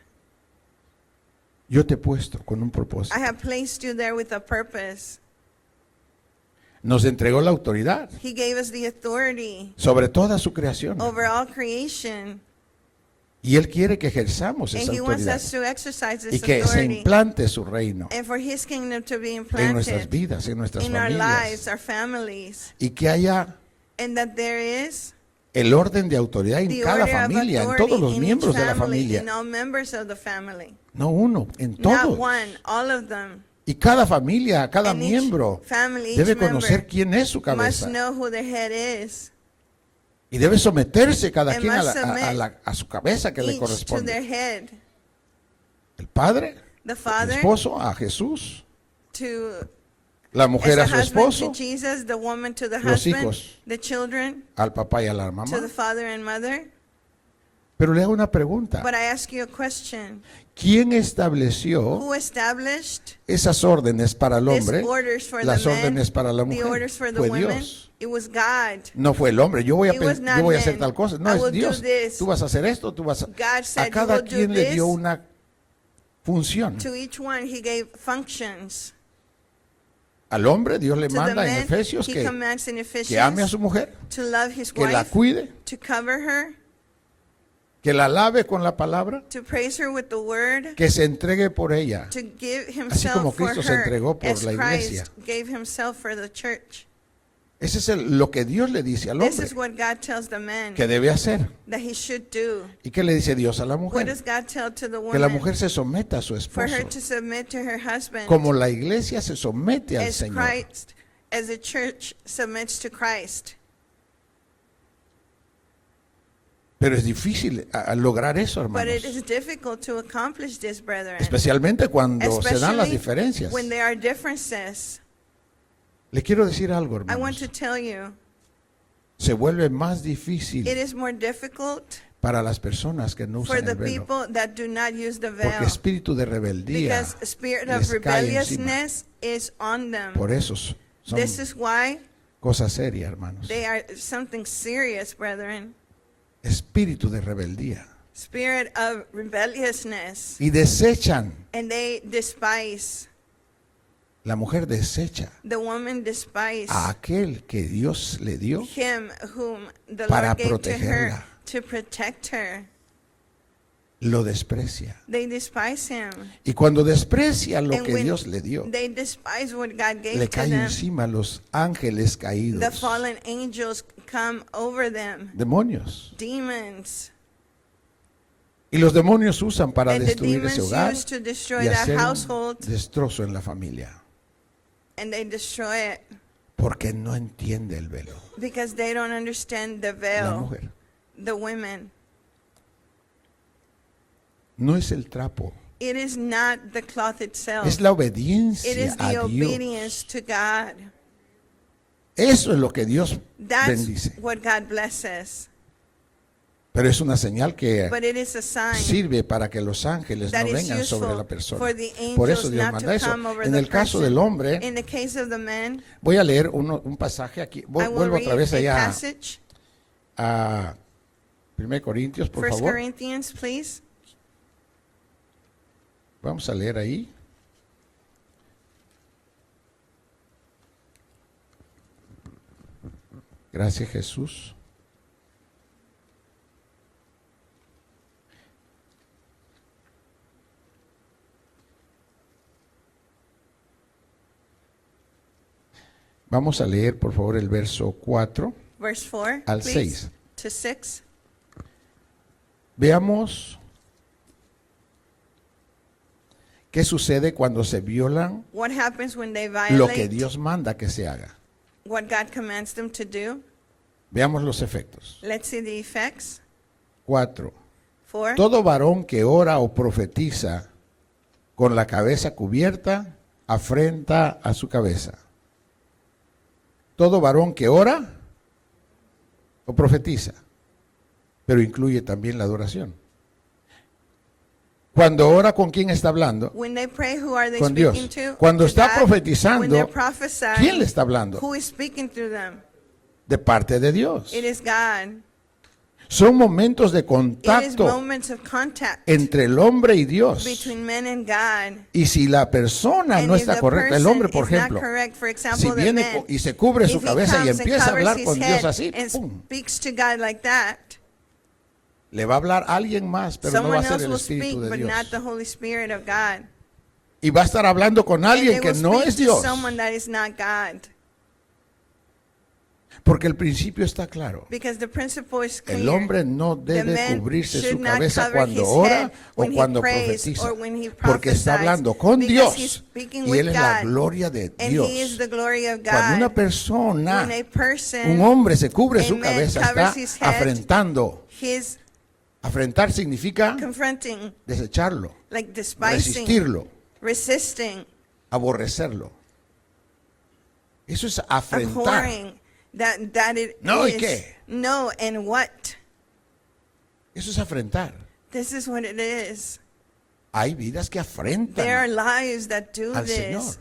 Yo te he puesto con un propósito. I have placed you there with a purpose. Nos entregó la autoridad He gave us the authority sobre toda su creación. over all creation. Y Él quiere que ejerzamos And esa he wants autoridad us to exercise y this que se authority. implante su reino And for his kingdom to be en nuestras implanted vidas, en nuestras in our lives, familias. our families. Y que haya And that there is el orden de autoridad en the cada order of familia, en authority todos los in miembros each de la family, in familia. all members of the family. No uno, en Not todos. one, all of them. Y cada familia, cada And each miembro family, each debe member conocer quién es su must cabeza. know who their head is. Y debe someterse cada And quien must submit a su cabeza que le Each to their corresponde. head. El padre, The el father esposo a Jesús, to la as mujer the a su husband esposo, to Jesus, the woman to the los husband, hijos the children al papá y a la to mamá. the father and mother. Pero le hago una pregunta. But I ask you a question. ¿Quién estableció Who established esas órdenes para el these hombre, orders for las the men, órdenes para la the mujer? orders for the Fue women? Dios. It was God. No fue el hombre. Yo voy It was not yo voy a hacer men. tal cosa. No, I es will do Dios. this. Tú vas a hacer esto, tú vas a... God said, A cada "You will do quien le this." dio una función. To each one he gave functions. Al hombre Dios le To the manda en men, Efesios he commands in que ame a Ephesians su mujer, to love his que la wife, cuide, to cover her, que la lave con la palabra, to praise her with the word, que se entregue por ella. to give como himself for Cristo se her, entregó por as la iglesia. Christ gave himself for the church. Ese es lo que Dios le dice al This hombre is what God tells the man que debe hacer. that he should do. ¿Y qué le dice Dios a la What mujer? does God tell to the Que la woman? mujer se someta a su For esposo, her to submit to her husband como la iglesia se somete al as Señor. Christ, as the church submits to Christ. Pero es difícil a lograr eso, But hermanos. it is difficult to accomplish this, brethren. Especialmente cuando se dan las Especially diferencias. when there are differences. Le quiero decir algo, I want hermanos. to tell you, Se vuelve más difícil it is more difficult para las personas que no for usan the el velo. people that do not use the Porque veil, espíritu de rebeldía because a spirit les of cae rebelliousness is on them. Por eso son This is why cosas serias, hermanos. they are something serious, brethren. Espíritu de rebeldía. Spirit of rebelliousness. Y desechan. And they despise. La mujer desecha The woman despise a aquel que Dios le dio him whom the para Lord gave to her protegerla. to protect her. Lo desprecia. They despise him. Y cuando desprecia lo And que when Dios le dio, they despise what God gave le to caen them, encima los ángeles the caídos, fallen angels come over them, demonios. demons. Y los demonios usan para And the destruir ese demons hogar use to destroy y that hacer un household, destrozo en la familia. and they destroy it Porque no entiende el velo. because they don't understand the La veil. mujer. The women. No es el trapo. It is not the cloth itself. Es la It is obediencia the a Dios. obedience to God. Eso es lo que Dios That's bendice. what God blesses. Pero es una señal que But it is a sign sirve para que los ángeles that no is vengan sobre useful la persona. for the Por eso angels Dios not manda to eso. come over En the el caso person. del hombre, In the case of the men, voy a leer un pasaje aquí. I will Vuelvo otra read vez a allá passage. a 1 Corintios, por 1 favor. Corinthians, please. Vamos a leer ahí. Gracias, Jesús. Vamos a leer, por favor, el verso 4 Verse 4, al please, 6. to 6. Veamos qué sucede cuando se violan What happens when they lo que violate Dios manda que se haga. what God commands them to do? Veamos los efectos. Let's see the effects. 4. 4. Todo varón que ora o profetiza con la cabeza cubierta afrenta a su cabeza. Todo varón que ora o profetiza, pero incluye también la adoración. Cuando ora, ¿con quién está hablando? When they pray, who are they Con speaking Dios. to? Cuando To está God. profetizando, When they're prophesying, ¿quién le está hablando? who is speaking through them? De parte de Dios. It is God. Son momentos de It is contacto moments of contact entre el hombre y Dios. between men and God. Y si la persona And no if está the correcta, el person hombre, por is not ejemplo, correct, for example, si the viene man, y se cubre su if he cabeza y comes and empieza a covers hablar his con Dios head así, and ¡pum!, speaks to God like that, le va a hablar a alguien más, pero no va someone a ser else el will Espíritu speak, de but Dios. not the Holy Spirit of God. Y va a estar hablando con And alguien they que will no speak es to Dios. someone that is not God. Porque el principio está claro. Because the principle is clear. El hombre no The debe man cubrirse should su not cabeza cover cuando his ora head o when he cuando prays profetiza. or when he Porque está prophesies, hablando con because Dios. he's speaking Y with Él es la God, gloria de and Dios. he is the glory of Cuando una God. persona, When a person, un hombre se cubre su a man cabeza, covers está his head, afrentando. he's Afrentar significa confronting, desecharlo, like despising, resistirlo, resisting, aborrecerlo. Eso es afrentar. abhorring. That it No, ¿y is. qué? No, and what? Eso es afrentar. This is what it is. Hay vidas que There are afrentan lives that do al this Señor.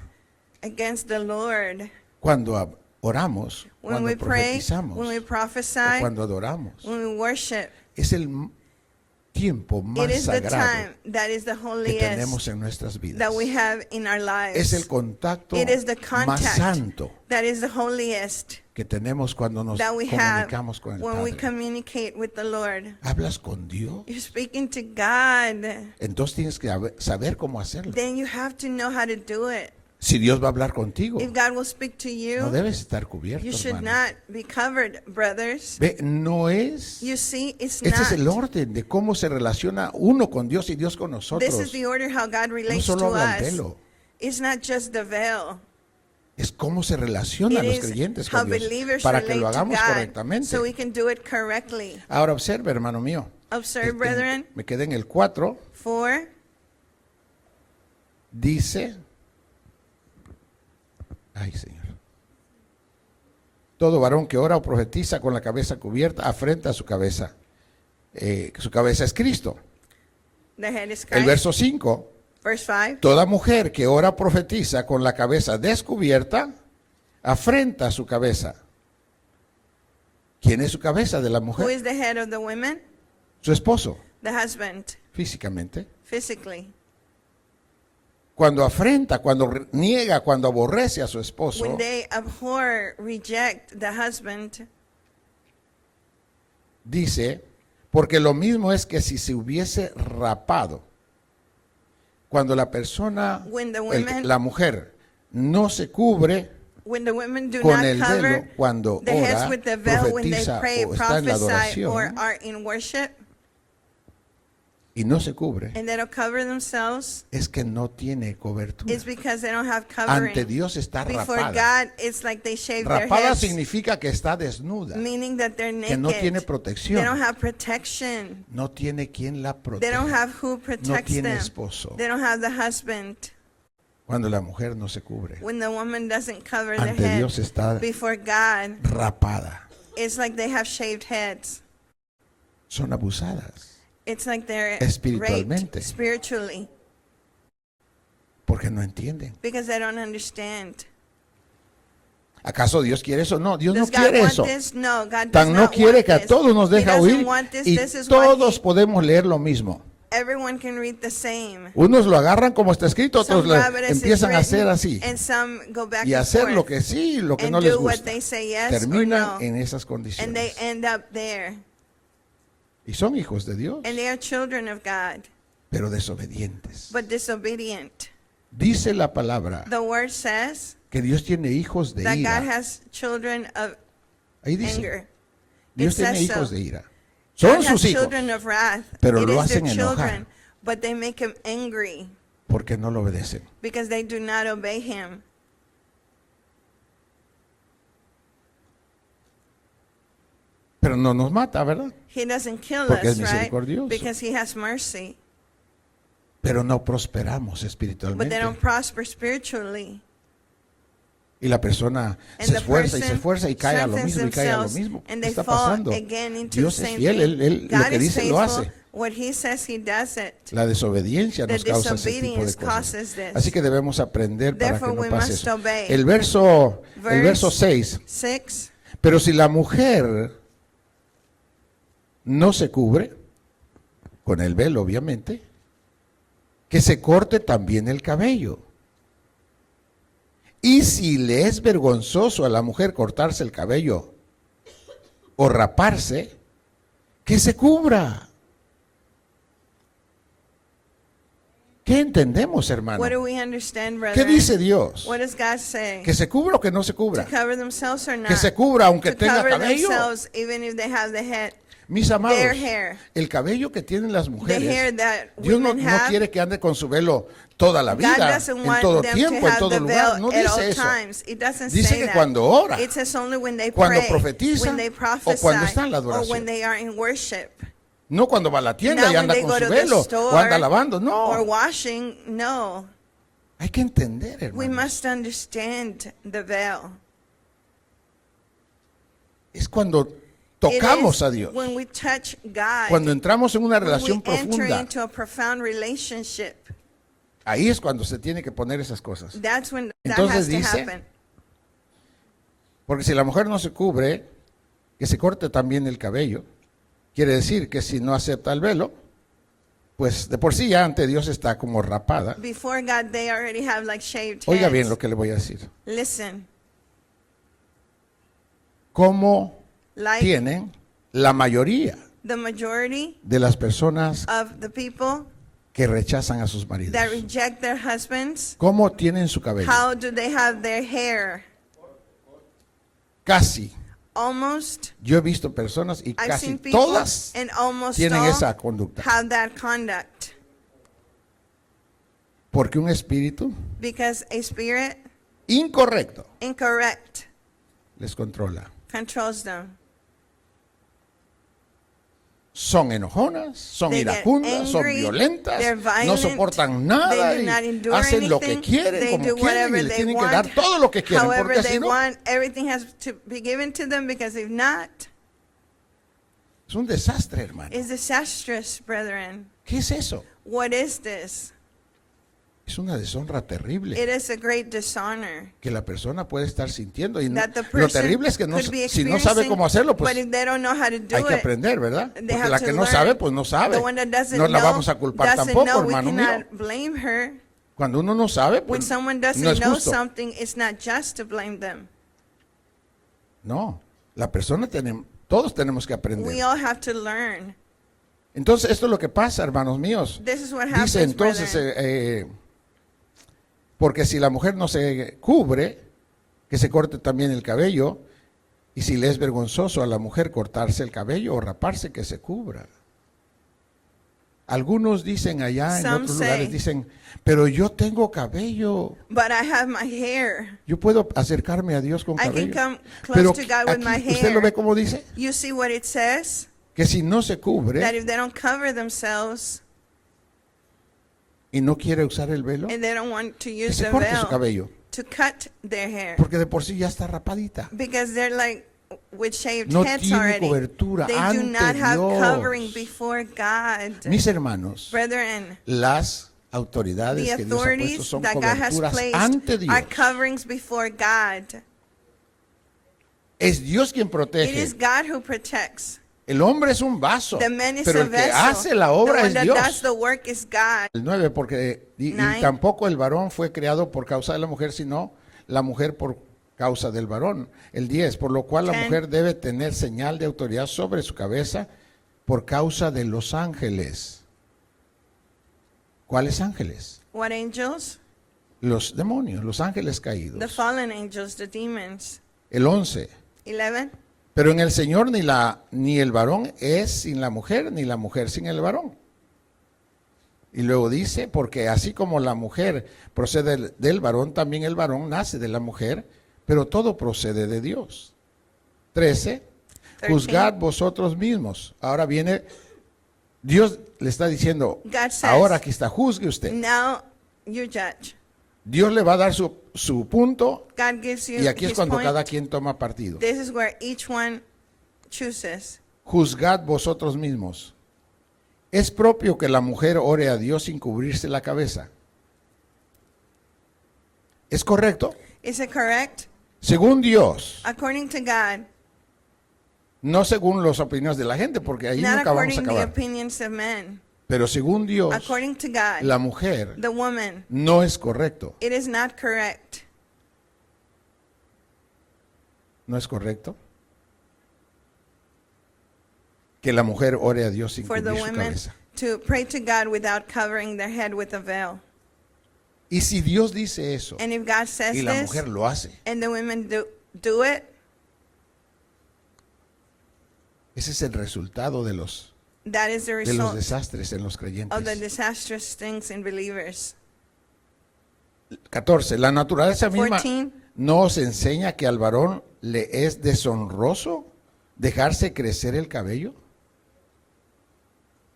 against the Lord. Cuando oramos, When cuando we pray, profetizamos, when we o prophesy, cuando adoramos. when we worship, Es el tiempo it más is the sagrado time that is the que holiest tenemos en nuestras vidas. that we have in our Es el lives. contacto It is the más contact santo that is the holiest que tenemos cuando nos that we have comunicamos con el when we Padre. communicate with the Lord. ¿Hablas con Dios? You're speaking to God. Entonces tienes que saber cómo hacerlo. Then you have to know how to do it. Si Dios va a hablar contigo, If God will speak to no you, debes estar cubierto, you should hermano. not be covered, brothers. Ve, no es. You see, it's Este es el not. orden de cómo se relaciona uno con Dios y Dios con This is nosotros. the order how God No relates solo to habla el us. velo, It's not just the veil. es cómo se relacionan It los is creyentes how con Dios believers para que relate lo to hagamos God, correctamente. so we can do it correctly. Ahora observe, hermano mío. Observe, brethren, Me quedé en el 4. 4, Dice, ay Señor, todo varón que ora o profetiza con la cabeza cubierta afrenta a su cabeza. Su cabeza es Cristo. the head is El Christ. verso 5, Verse 5, toda mujer que ora o profetiza con la cabeza descubierta afrenta a su cabeza. ¿Quién es su cabeza de la who mujer? is the head of the women? Su esposo, The husband, físicamente. physically. Cuando afrenta, cuando niega, cuando aborrece a su esposo, When they abhor, reject the husband, dice, porque lo mismo es que si se hubiese rapado, cuando la persona, When the women- la mujer, no se cubre when the women do con not el velo cover cuando the heads ora, with the veil, when they profetiza pray, o está en la prophesy, or adoración are in worship, y no se cubre, and they don't cover themselves, es que no tiene cobertura. it's because they don't have Ante covering. Dios está Before rapada. God, it's like they shave their Rapada heads, significa que está desnuda, meaning that they're que naked. no tiene They don't protección, have protection. no tiene quien la They don't proteja. have who No protects tiene them. esposo. They don't have the husband. Cuando la mujer no se cubre, When the woman doesn't cover their ante head Dios está before God, rapada. it's like they have shaved heads. Son abusadas It's like they're Espiritualmente. raped spiritually porque no entienden. because they don't understand. ¿Acaso Dios quiere eso? No, Dios no Does God quiere want eso. this? No, God does Tan no not quiere want que a this. todos nos He deja doesn't oír want this. y This is what todos podemos leer lo mismo. everyone can read the same. Unos lo agarran como está escrito, otros Some grab it as it's empiezan a hacer written, así and some go back y and hacer forth lo que sí, lo que and no les do what gusta. they say yes or Terminan no, en esas and they condiciones. end up there. Y son hijos de Dios, And they are children of God, pero desobedientes. but disobedient. Dice la palabra The word says que Dios tiene hijos de that God ira. has children of Ahí dice, anger. Dios It tiene says hijos so. de ira. God Son has sus hijos, children of wrath. pero It lo is their hacen enojar. children, but they make him angry porque no lo obedecen. because they do not obey him. Pero no nos mata, ¿verdad? He doesn't kill Porque es us, right? misericordioso. Because he has mercy. Pero no prosperamos But they espiritualmente. don't prosper spiritually. Y la persona And se the esfuerza y se person esfuerza y cae a lo strengthens mismo y cae a lo themselves, mismo. and ¿Qué they está fall pasando? again into Dios the es same fiel, thing. Él lo God que is dice lo faithful. hace. What he says, he does it. La desobediencia The nos causa ese tipo de disobedience cosas. causes this. Así que debemos aprender para que Therefore, no we pase must eso. obey. El verso Verse 6. 6. Pero si la mujer no se cubre, con el velo obviamente, que se corte también el cabello. Y si le es vergonzoso a la mujer cortarse el cabello o raparse, que se cubra. ¿Qué entendemos, hermano? What do we understand, ¿Qué brethren? dice Dios? What does God say? ¿Que se cubra o que no se To cubra? cover themselves or not? Que se cubra aunque To tenga cover cabello. themselves even if they have the head. Mis amados, Their hair. el cabello que tienen las The hair mujeres, that Dios no, women no have. quiere que ande con su velo toda la God vida, doesn't en want todo them tiempo, to en have todo the lugar. No veil at all dice eso. times. It doesn't Dice say que that. cuando ora, It says only when they cuando pray, profetiza, when they o prophesy, cuando está en la or when adoración. they are in worship. No cuando va a la tienda Not y when anda they con go su to the velo o store anda lavando. or No, washing. No. hay que entender, We hermano. must understand the veil. Es cuando tocamos is a Dios, when we touch God, cuando entramos en una when we relación enter profunda, into a profound relationship, ahí es cuando se tiene que poner esas cosas. that's when that Entonces has to dice, happen. Porque si la mujer no se cubre, que se corte también el cabello, quiere decir que si no acepta el velo, pues de por sí ya ante Dios está como rapada. Before God, they already have like shaved Oiga heads. bien lo que le voy a decir. Listen, ¿Cómo like tienen la mayoría the majority de las personas of the people que rechazan a sus maridos? that reject their husbands, ¿Cómo tienen su cabello? how do they have their hair? Casi. Almost, Yo he visto personas y I've casi seen people todas and almost tienen all esa conducta. have that conduct. Porque un espíritu Because a spirit incorrecto incorrect les controla. controls them. Son enojonas, son They get iracundas, son angry, violentas, they're no violent, soportan nada they do not y endure hacen lo que anything, quieren, they como do quieren whatever y le they tienen que want, dar todo lo que quieren, however porque they si no, want, everything has to be given to them, because if not, es un desastre, hermano. it's disastrous, brethren. ¿Qué es eso? What is this? Es una deshonra terrible It is a great dishonor que la persona puede estar sintiendo y that the lo person terrible es que no, could be si no sabe experiencing, cómo hacerlo, but pues if they don't know how to do hay que it, aprender, ¿verdad? they Porque have la to que no learn. sabe, pues no sabe. The one that doesn't No la know, vamos a culpar doesn't tampoco, know, we hermano mío. cannot blame her. Cuando uno no sabe, When pues someone doesn't no es know justo. something, it's not just to blame them. No, la persona todos tenemos que We aprender. all have to learn. Entonces, esto es lo que pasa, hermanos míos. This is what happens, Dice entonces, brethren. porque si la mujer no se cubre, que se corte también el cabello, y si le es vergonzoso a la mujer cortarse el cabello o raparse, que se cubra. Algunos dicen allá en Some otros say, lugares, dicen, pero yo tengo cabello, But I have my hair. yo puedo acercarme a Dios con I can cabello. come close Pero to God with my aquí, ¿usted lo hair. ve como dice? You see what it says? Que si no se That cubre if they don't cover themselves y no quiere usar el velo, and they don't want to que use se the corte su veil cabello, to cut their hair, porque de por sí ya está rapadita. because they're like with shaved No heads tiene already. cobertura They do ante not have Dios. covering before God. Mis hermanos, Brethren, las autoridades the que Dios ha puesto authorities son that God has coberturas placed ante Dios. are coverings before God. Es Dios quien It protege. is God who protects. El hombre es un vaso, The man is pero a el que vessel. hace la The obra one es that does Dios. the work is God. El 9, porque y Nine. tampoco el varón fue creado por causa de la mujer, sino la mujer por causa del varón. El 10, por lo cual la 10. mujer debe tener señal de autoridad sobre su cabeza por causa de los ángeles. ¿Cuáles ángeles? What angels? Los demonios, los ángeles caídos. The fallen angels, the demons. El 11, 11. pero en el Señor ni el varón es sin la mujer, ni la mujer sin el varón. Y luego dice, porque así como la mujer procede del varón, también el varón nace de la mujer, pero todo procede de Dios. 13, 13. juzgad vosotros mismos. Ahora viene, Dios le está diciendo, God says, ahora aquí está, juzgue usted. Now you judge. Dios le va a dar su punto, God gives you y aquí es his cuando point. cada quien toma partido. This is where each one chooses. Juzgad vosotros mismos. ¿Es propio que la mujer ore a Dios sin cubrirse la cabeza? ¿Es correcto? Is it correct? Según Dios, According to God, no según las opiniones de la gente, porque ahí not nunca vamos a according to the acabar. opinions of men. Pero según Dios, According to God, la mujer the woman, no es correcto. it is not correct. ¿No es correcto? Que la mujer ore a Dios sin For the cubrir su women cabeza. to pray to God without covering their head with a veil. Y si Dios dice eso And if God says y la this, mujer lo hace, and the women do it, ese es el resultado de los that is the los result desastres en los of the creyentes. disastrous things in believers. 14. La naturaleza misma 14. no os enseña que al varón le es deshonroso dejarse crecer el cabello.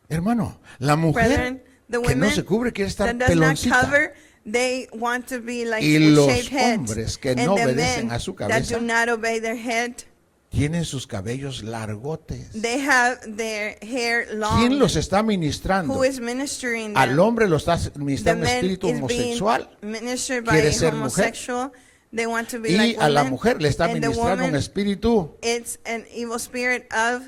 Hermano, la mujer Brethren, the que no women se cubre quiere estar that does not peloncita. cover, they want to be like Y with los shaved heads. hombres que And no the obedecen men a su that cabeza do not obey their head, tienen sus cabellos largotes. They have their hair long. ¿Quién los está ministrando? Who is ministering them? Al hombre lo está The ministrando un man espíritu is being homosexual ministered by quiere a ser mujer. homosexual. They want to be y like a la women. mujer le está And the ministrando un woman, espíritu it's an evil spirit of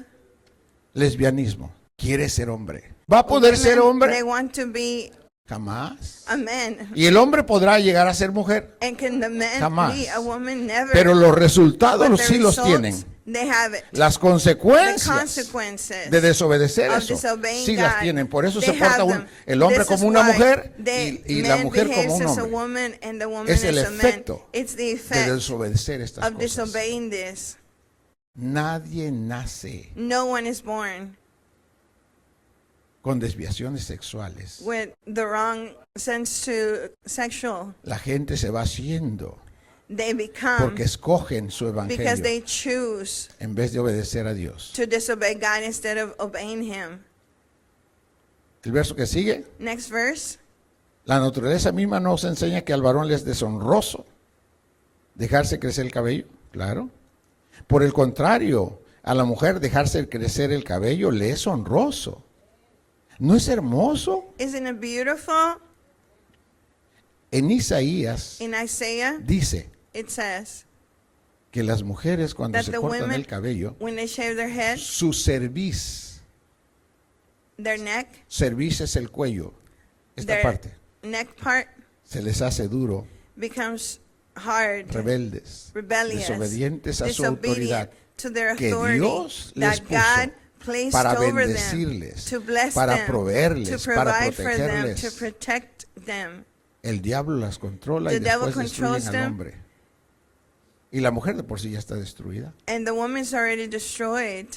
lesbianismo. Quiere ser hombre. ¿Va a poder ser women. hombre? They want to be Jamás. a man. ¿Y el hombre podrá llegar a ser mujer? And can the man Jamás. be a woman? Never. Pero los resultados But the sí los results, tienen. they have it. Las The consecuencias consequences de desobedecer of eso disobeying sí las God, tienen. Por eso they se porta have them. el hombre This como is una why mujer the y la man mujer como behaves un as a hombre. woman and the woman Es as el a man. efecto It's the de effect desobedecer estas of cosas. disobeying this. Nadie nace No one is born con desviaciones sexuales. with the wrong sense to sexual. La gente se va haciendo They become porque escogen su because evangelio they choose en vez de obedecer a Dios. to disobey God instead of obeying Him. El verso que sigue, Next verse. la naturaleza misma nos enseña que al varón le es deshonroso dejarse crecer el cabello, claro. Por el contrario, a la mujer dejarse crecer el cabello le es honroso. ¿No es hermoso? Isn't it beautiful? En Isaías In Isaiah, dice it says que las mujeres cuando that se the cortan women, el cabello, when they shave their head, su cerviz, their neck, cerviz es el cuello, esta their parte, neck part se les hace duro, becomes hard, rebeldes, rebellious, desobedientes a su disobedient autoridad, to their que authority Dios les that puso God placed para over them, bendecirles, to bless para them, proveerles, to para provide for them, to protegerles. protect them. El diablo las controla The y después devil destruyen controls al them. hombre. Y la mujer de por sí ya está destruida. And the woman's already destroyed.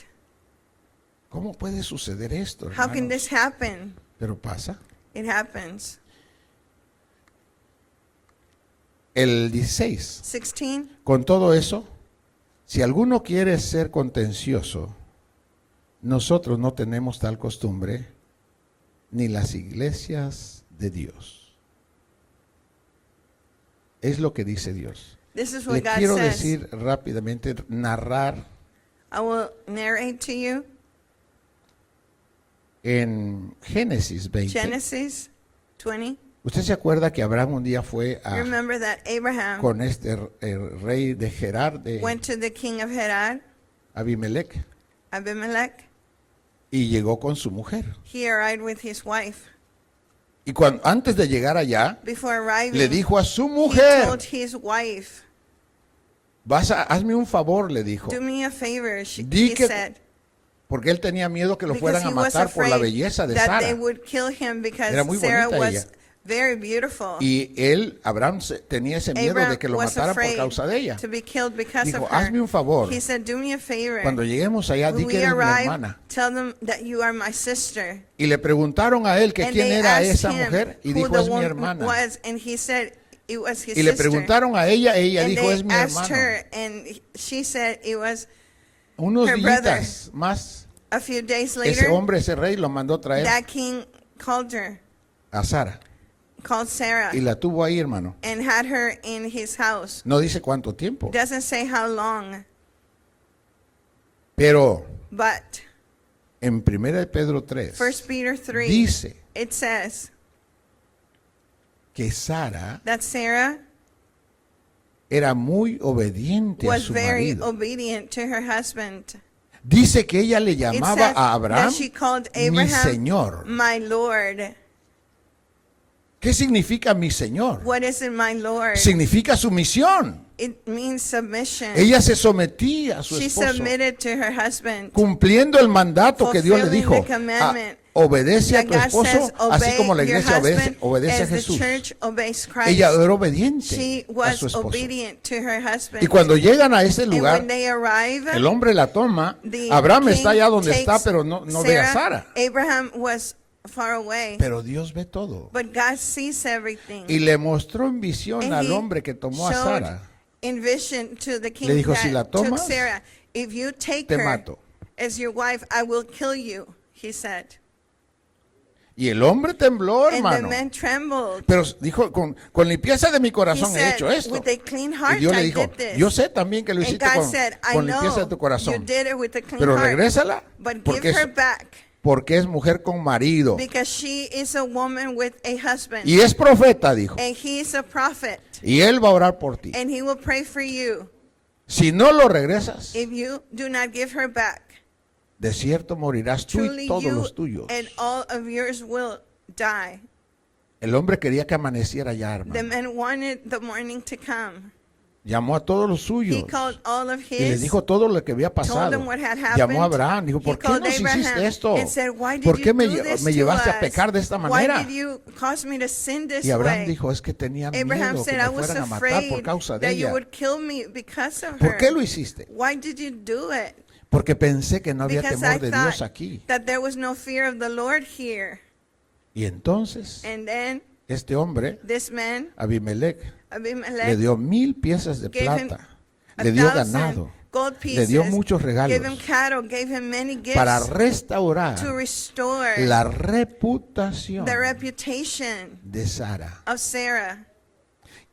¿Cómo puede suceder esto, How can hermanos? this happen? Pero pasa. It happens. El 16. 16. Con todo eso, si alguno quiere ser contencioso, nosotros no tenemos tal costumbre, ni las iglesias de Dios. Es lo que dice Dios. This is Le what God quiero says. decir rápidamente, narrar I will narrate to you en Génesis 20. Genesis 20. ¿Usted se acuerda que Abraham un día fue Remember that Abraham con este rey de Gerar, de went to the king of Hadad, Abimelech, Abimelech. y llegó con su mujer? He arrived with his wife. Y antes de llegar allá, Before arriving, le dijo a su he mujer, told his wife, hazme un favor, le dijo, do me a favor, Di he que- said. porque él tenía miedo que lo Because fueran a he was matar por la afraid belleza de that they Sara. would kill him because Era muy Sarah bonita was ella. very beautiful. Y Abraham tenía ese miedo Abraham de que lo was mataran por afraid causa de ella. to be killed because Dijo, of her. hazme un favor, He said, do me a favor. cuando lleguemos allá, di When que we eres mi arrive, hermana. tell them that you are my sister. Y le preguntaron a él que And quién they era asked esa him mujer, y who dijo, the es mi woman hermana. was, and he said it was his Y le sister. preguntaron a ella And dijo, they es mi asked hermano. her, and she said it was. Unos her días más, A few days ese later, hombre, ese rey, lo mandó traer that king called her, a Sara. called Sarah, Y la tuvo ahí, hermano. and had her in his house. No dice cuánto tiempo. Doesn't say how long, Pero but en 1 Pedro 3 1 Peter 3, dice it says que Sara that Sarah era muy obediente a was su very marido. obedient to her husband. Dice que ella le It llamaba says a Abraham that she called mi Abraham señor. my Lord. ¿Qué significa mi señor? What is it, my Lord? Significa sumisión. It means submission. Ella se sometía a su She esposo, submitted to her husband. cumpliendo el mandato que Dios le Fulfilling dijo. the commandment Obedece a That tu God esposo, says, así obey como la your iglesia husband obedece a as the Jesús. church obeys Christ. Ella era obediente She a was su esposo. obedient to her husband. Y cuando llegan a ese And lugar, when they arrive, el hombre la toma. the Abraham king está allá donde está, takes pero no ve a Sara. Abraham was far away, Pero Dios ve todo. but God sees everything. Y le mostró en visión And al he hombre que tomó a showed Sara. in vision to the king Le dijo, that "Si la took tomas, Sarah, if you take te her mato." as your wife, I will kill you, he said. Y el hombre tembló, And the hermano. man trembled. Pero dijo, con limpieza de mi He corazón he said, hecho esto. with a clean Y heart Dios le I dijo, did this. yo sé también que lo And hiciste God said, I con limpieza de know tu you corazón. did it with a clean Pero heart. regrésala But porque give her back. porque es mujer con marido. Because she is a woman with a husband. Y es profeta, dijo. And he is a prophet. Y él va a orar por ti. And he will pray for you. Si no lo regresas, If you do not give her back, de cierto morirás tú truly y todos you los tuyos. and all of yours will die. El hombre quería que amaneciera ya, The hermano. man wanted the morning to come. Llamó a todos los suyos. He called all of Y les his, dijo todo lo que había told pasado. them what had happened. Llamó a Abraham, dijo, He ¿por qué called nos Abraham hiciste esto? and said, "Why did ¿Por you qué me, do this me to llevaste a us? pecar de esta Why manera? did you cause me to sin this Y Abraham way?" dijo, es que tenía Abraham miedo que said, "I me was fueran a matar por afraid causa de that you ella. would kill me because of ¿Por her." qué lo hiciste? Why did you do it? Porque pensé que no había Because temor I de Dios thought aquí. that there was no fear of the Lord here. Y entonces, And then este hombre, this man, Abimelech, le Abimelech, dio 1000 piezas de gave him plata. Le dio 1,000 ganado. gold Le pieces, dio muchos gave him regalos cattle, gave him many gifts para restaurar to restore la reputación the reputation de Sara. of Sarah.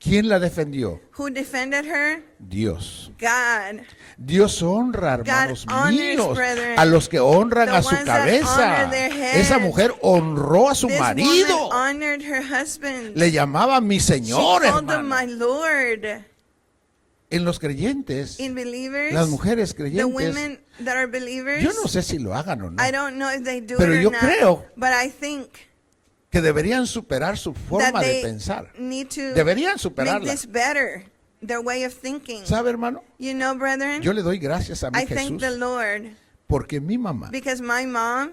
¿Quién la defendió? Who defended her? Dios. God. Dios honra, hermanos honors, míos, brethren, a los que honran the a su ones that cabeza. honor their head. Esa mujer honró a su This marido. woman honored her husband. Le llamaba mi She Señor, called him hermano. my Lord. En los creyentes, In believers, las mujeres the creyentes, women that are believers, yo no sé si lo hagan o no, I don't know if they do Pero it or yo not, creo but I think que deberían superar su that forma de they pensar. need to Deberían make superarla. this better, their way of thinking. ¿Sabe, hermano? You know, brethren, Yo le doy gracias a mi I thank the Jesús Lord porque mi mamá because my mom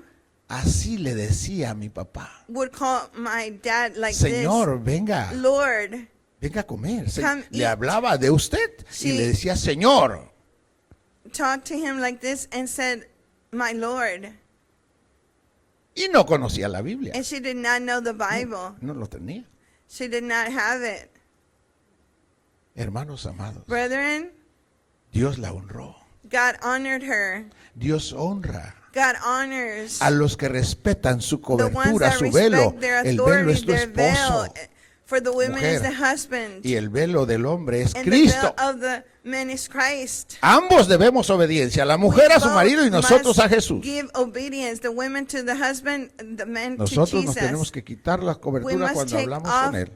así le decía a mi papá, would call my dad like Señor, venga, this, Lord. venga a comer. Come Le eat. hablaba de usted y Sí. le decía, Señor. Talked to him like this and said, my Lord. Y no conocía la Biblia. And she did not know the Bible. No lo tenía. She did not have it. Hermanos amados, Brethren, Dios la honró. God honored her. Dios honra God honors a los que respetan su the ones cobertura, that su velo. respect their El velo authority, es tu their veil. esposo. For the women Mujer. is the husband. Y el velo del hombre es And the Cristo. veil of the man is Christ. Ambos debemos obediencia, la mujer a su Both marido y nosotros a must Jesús. give obedience, the women to the husband, the men Nosotros to nos tenemos Jesus. que quitar la We cobertura must cuando take hablamos off con Él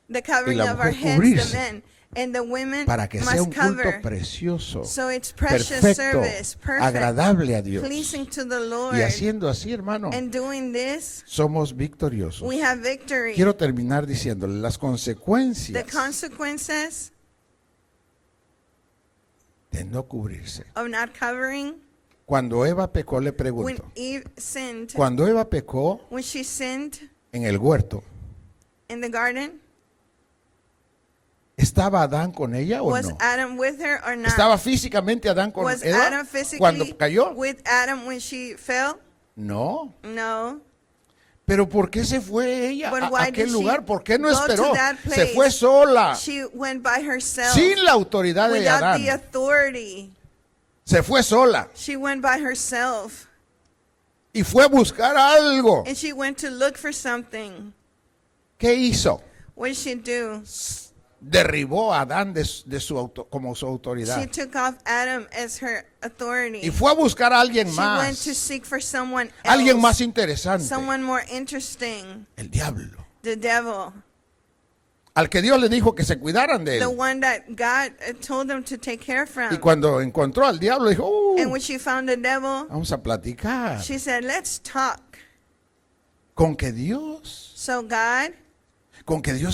the covering la of our mujer heads, cubrirse the men, and the women para que sea must un culto cover. precioso, So it's precious perfecto, service, perfect, agradable a Dios. pleasing to the Lord. Y haciendo así, hermano, And doing this, somos victoriosos. we have victory. Quiero terminar diciéndole las The consecuencias consequences de no cubrirse. of not covering, Cuando Eva pecó, le when pregunto, Eve sinned, cuando Eva pecó when she sinned en el huerto, in the garden, ¿estaba Adán con ella o was no? Adam with her or not? ¿Estaba físicamente Adán con Was Eva Adam cuando physically cayó? with Adam when she fell? No. No. Pero ¿por qué se fue ella But a why aquel did she lugar? ¿Por qué no go to esperó? that Se place? fue sola, She went by herself sin la autoridad de without Adán. the authority. Se fue sola She went by herself y fue a buscar algo. and she went to look for something. ¿Qué hizo? What did she do? Derribó a Adán como su She autoridad. took off Adam as her authority. Y fue a buscar a alguien She went to más. seek for someone else. Alguien más interesante. Someone more interesting. El diablo. The devil. Al que Dios le dijo que se cuidaran de The él. one that God told them to take care Y from. cuando encontró al diablo, dijo, And when she found the devil, vamos a platicar. she said, let's talk. Con que Dios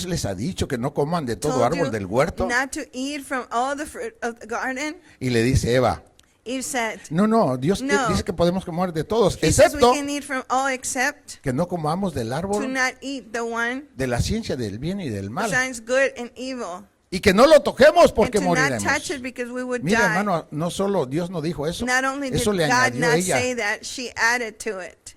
les ha dicho que no coman de todo Told árbol you del huerto. not to eat from all the fruit of the garden. Y le dice Eva, Eve said, no, Dios No. dice que podemos comer de todos, he says we excepto can eat from all except que no comamos del to árbol not eat the one de la ciencia del bien y del that mal. shines good and evil. Y que no lo toquemos And porque to not moriremos. touch it because we would Mira, die. hermano, no solo Dios no dijo eso, Not only did eso le God añadió not ella. say that, she added to it.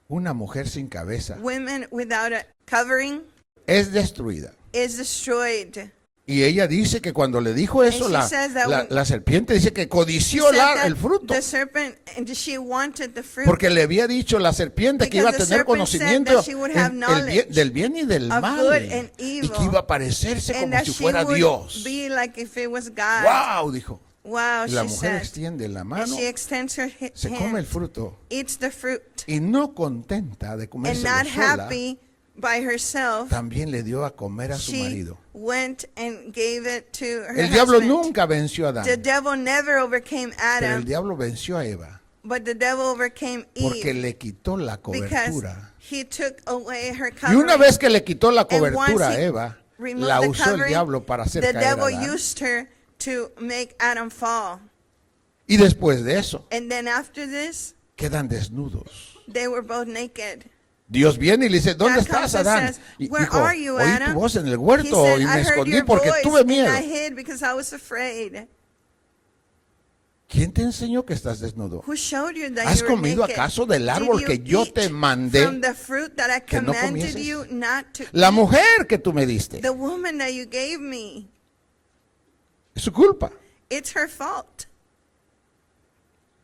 Una mujer sin cabeza Women without a covering es destruida. is destroyed. Y ella dice que cuando le dijo eso, And she says that when- la serpiente dice que She codició said that el fruto. the serpent, and she wanted the fruit Porque le había dicho la serpiente que iba a Because the tener serpent said conocimiento that she would have knowledge del bien y del of mal. good and Y evil. que iba a parecerse and como that si she fuera would Dios. be like if it was God. ¡Wow! Dijo. Wow, Y la she mujer said. extiende la And mano, she extends her se come el hand, fruto eats the fruit, y no contenta de and comérselo not sola, happy by herself, también le dio a comer a su she marido. went and gave it to her El diablo husband. nunca venció a Adán, The devil never overcame pero el Adam, diablo venció a Eva but the devil overcame porque Eve le quitó la because cobertura. he took away her Y covering. una vez que le quitó la And once cobertura a he Eva, removed la the usó el covering, diablo para hacer the caer a devil Adán. used her to make Adam fall. Y después de eso, And then after this, quedan desnudos. they were both naked. Dios viene y le dice, ¿dónde God comes estás, and Adán? says, Y "Where dijo, are you, oí tu Adam?" voz en el He huerto said, y I me heard escondí your porque voice tuve and miedo. I hid because I was afraid. ¿Quién te enseñó que estás desnudo? Who showed you that ¿Has you were comido naked? acaso del Did árbol you que yo eat te mandé from the fruit that I que no commanded comieses? you not to La eat? mujer que tú me diste, The woman that you gave me, es su culpa. it's her fault.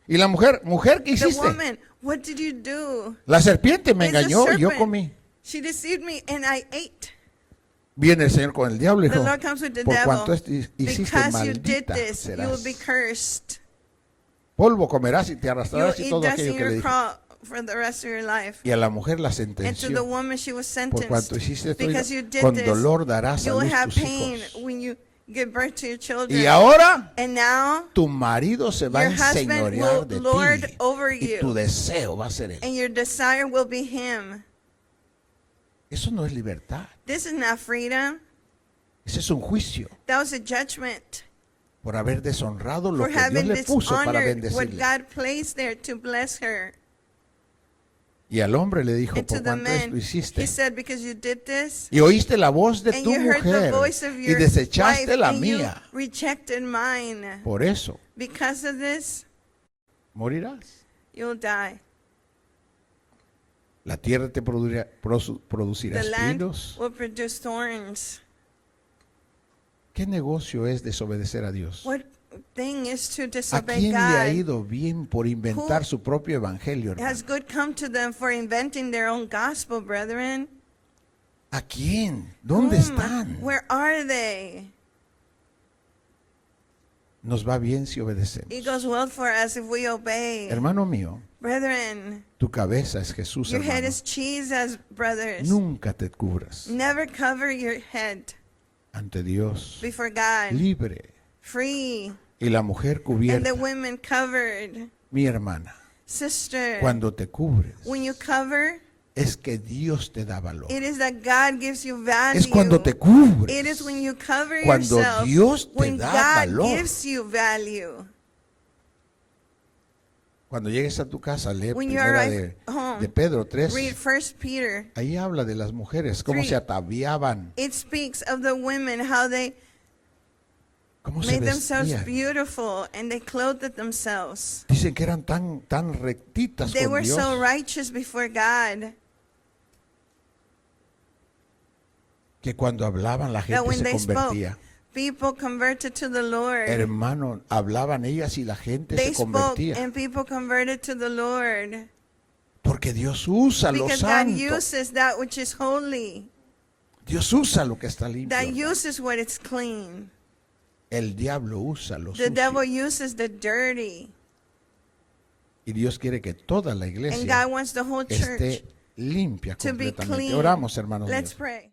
Y la mujer, ¿qué The hiciste? woman, what did you do? La serpiente me It's the engañó y yo serpent. comí. She deceived me and I ate. Viene el Señor con el diablo y The dijo, Lord comes with the por devil. cuanto hiciste Because you did maldita this, you will be serás. cursed. Polvo comerás y te You will arrastrarás y eat todo dust aquello in que le your dijo. craw for the rest of your life. Y a la mujer la And to the sentenció. woman she was Por cuanto sentenced. hiciste esto, Because you did con this, dolor darás a you will luz have tus pain hijos. when you give birth to your children. Y ahora And now, tu marido se va a your husband enseñorear will de lord ti over y you. tu deseo va a ser él. and your desire will be him. Eso no es libertad. This is not freedom. Ese es un juicio That was a judgment por haber deshonrado lo for que Dios having le puso para dishonored what bendecirle. God placed there to bless her. Y al hombre le dijo, And to por the cuanto esto man, hiciste, he said, because you did this, y oíste la voz de and tu you heard the mujer voice of y your desechaste wife, la and you mía, rejected mine. por eso Because of this, morirás. you'll die. La tierra te producirá The land espinos. will produce thorns. ¿Qué negocio es desobedecer a Dios? What thing is to ¿A disobey quién le ha God? ido bien por inventar Who su propio evangelio, hermano? Has good come to them for inventing their own gospel, brethren? ¿A quién? ¿Dónde Whom? están? Where are they? Nos va bien si It obedecemos. goes well for us if we obey. Hermano mío, Brethren, tu cabeza es Jesús, your head hermano. is Jesus, brothers. Nunca te cubras Never cover your head ante Dios. before God. Libre. Free. Y la mujer And cubierta. the women covered. Mi hermana, Sister, cuando te cubres, when you cover, es que Dios te da valor. it is that God gives you value. Es cuando te cubres. It is when you cover Cuando yourself, Dios te when da God valor. gives you value. Cuando llegues a tu casa, lee When you primera arrive home, de Pedro 3. Read 1 Peter. Ahí habla de las mujeres, cómo 3. se ataviaban, It speaks of the women, how they cómo se made themselves vestían. beautiful and they clothed themselves. Dicen que eran tan rectitas They con were Dios. so righteous before God Que cuando hablaban la that gente when se they spoke, convertía. people converted to the Lord. Hermano, hablaban ellas y la gente They se spoke convertía. and people converted to the Lord. Porque Dios usa lo Because God santo. uses that which is holy. Dios usa lo que está limpio. That hermano. uses what is clean. El diablo usa lo The sucio. devil uses the dirty. Y Dios quiere que toda la And iglesia God wants the whole church esté limpia to be completamente. clean. Oramos, hermanos Let's míos. pray.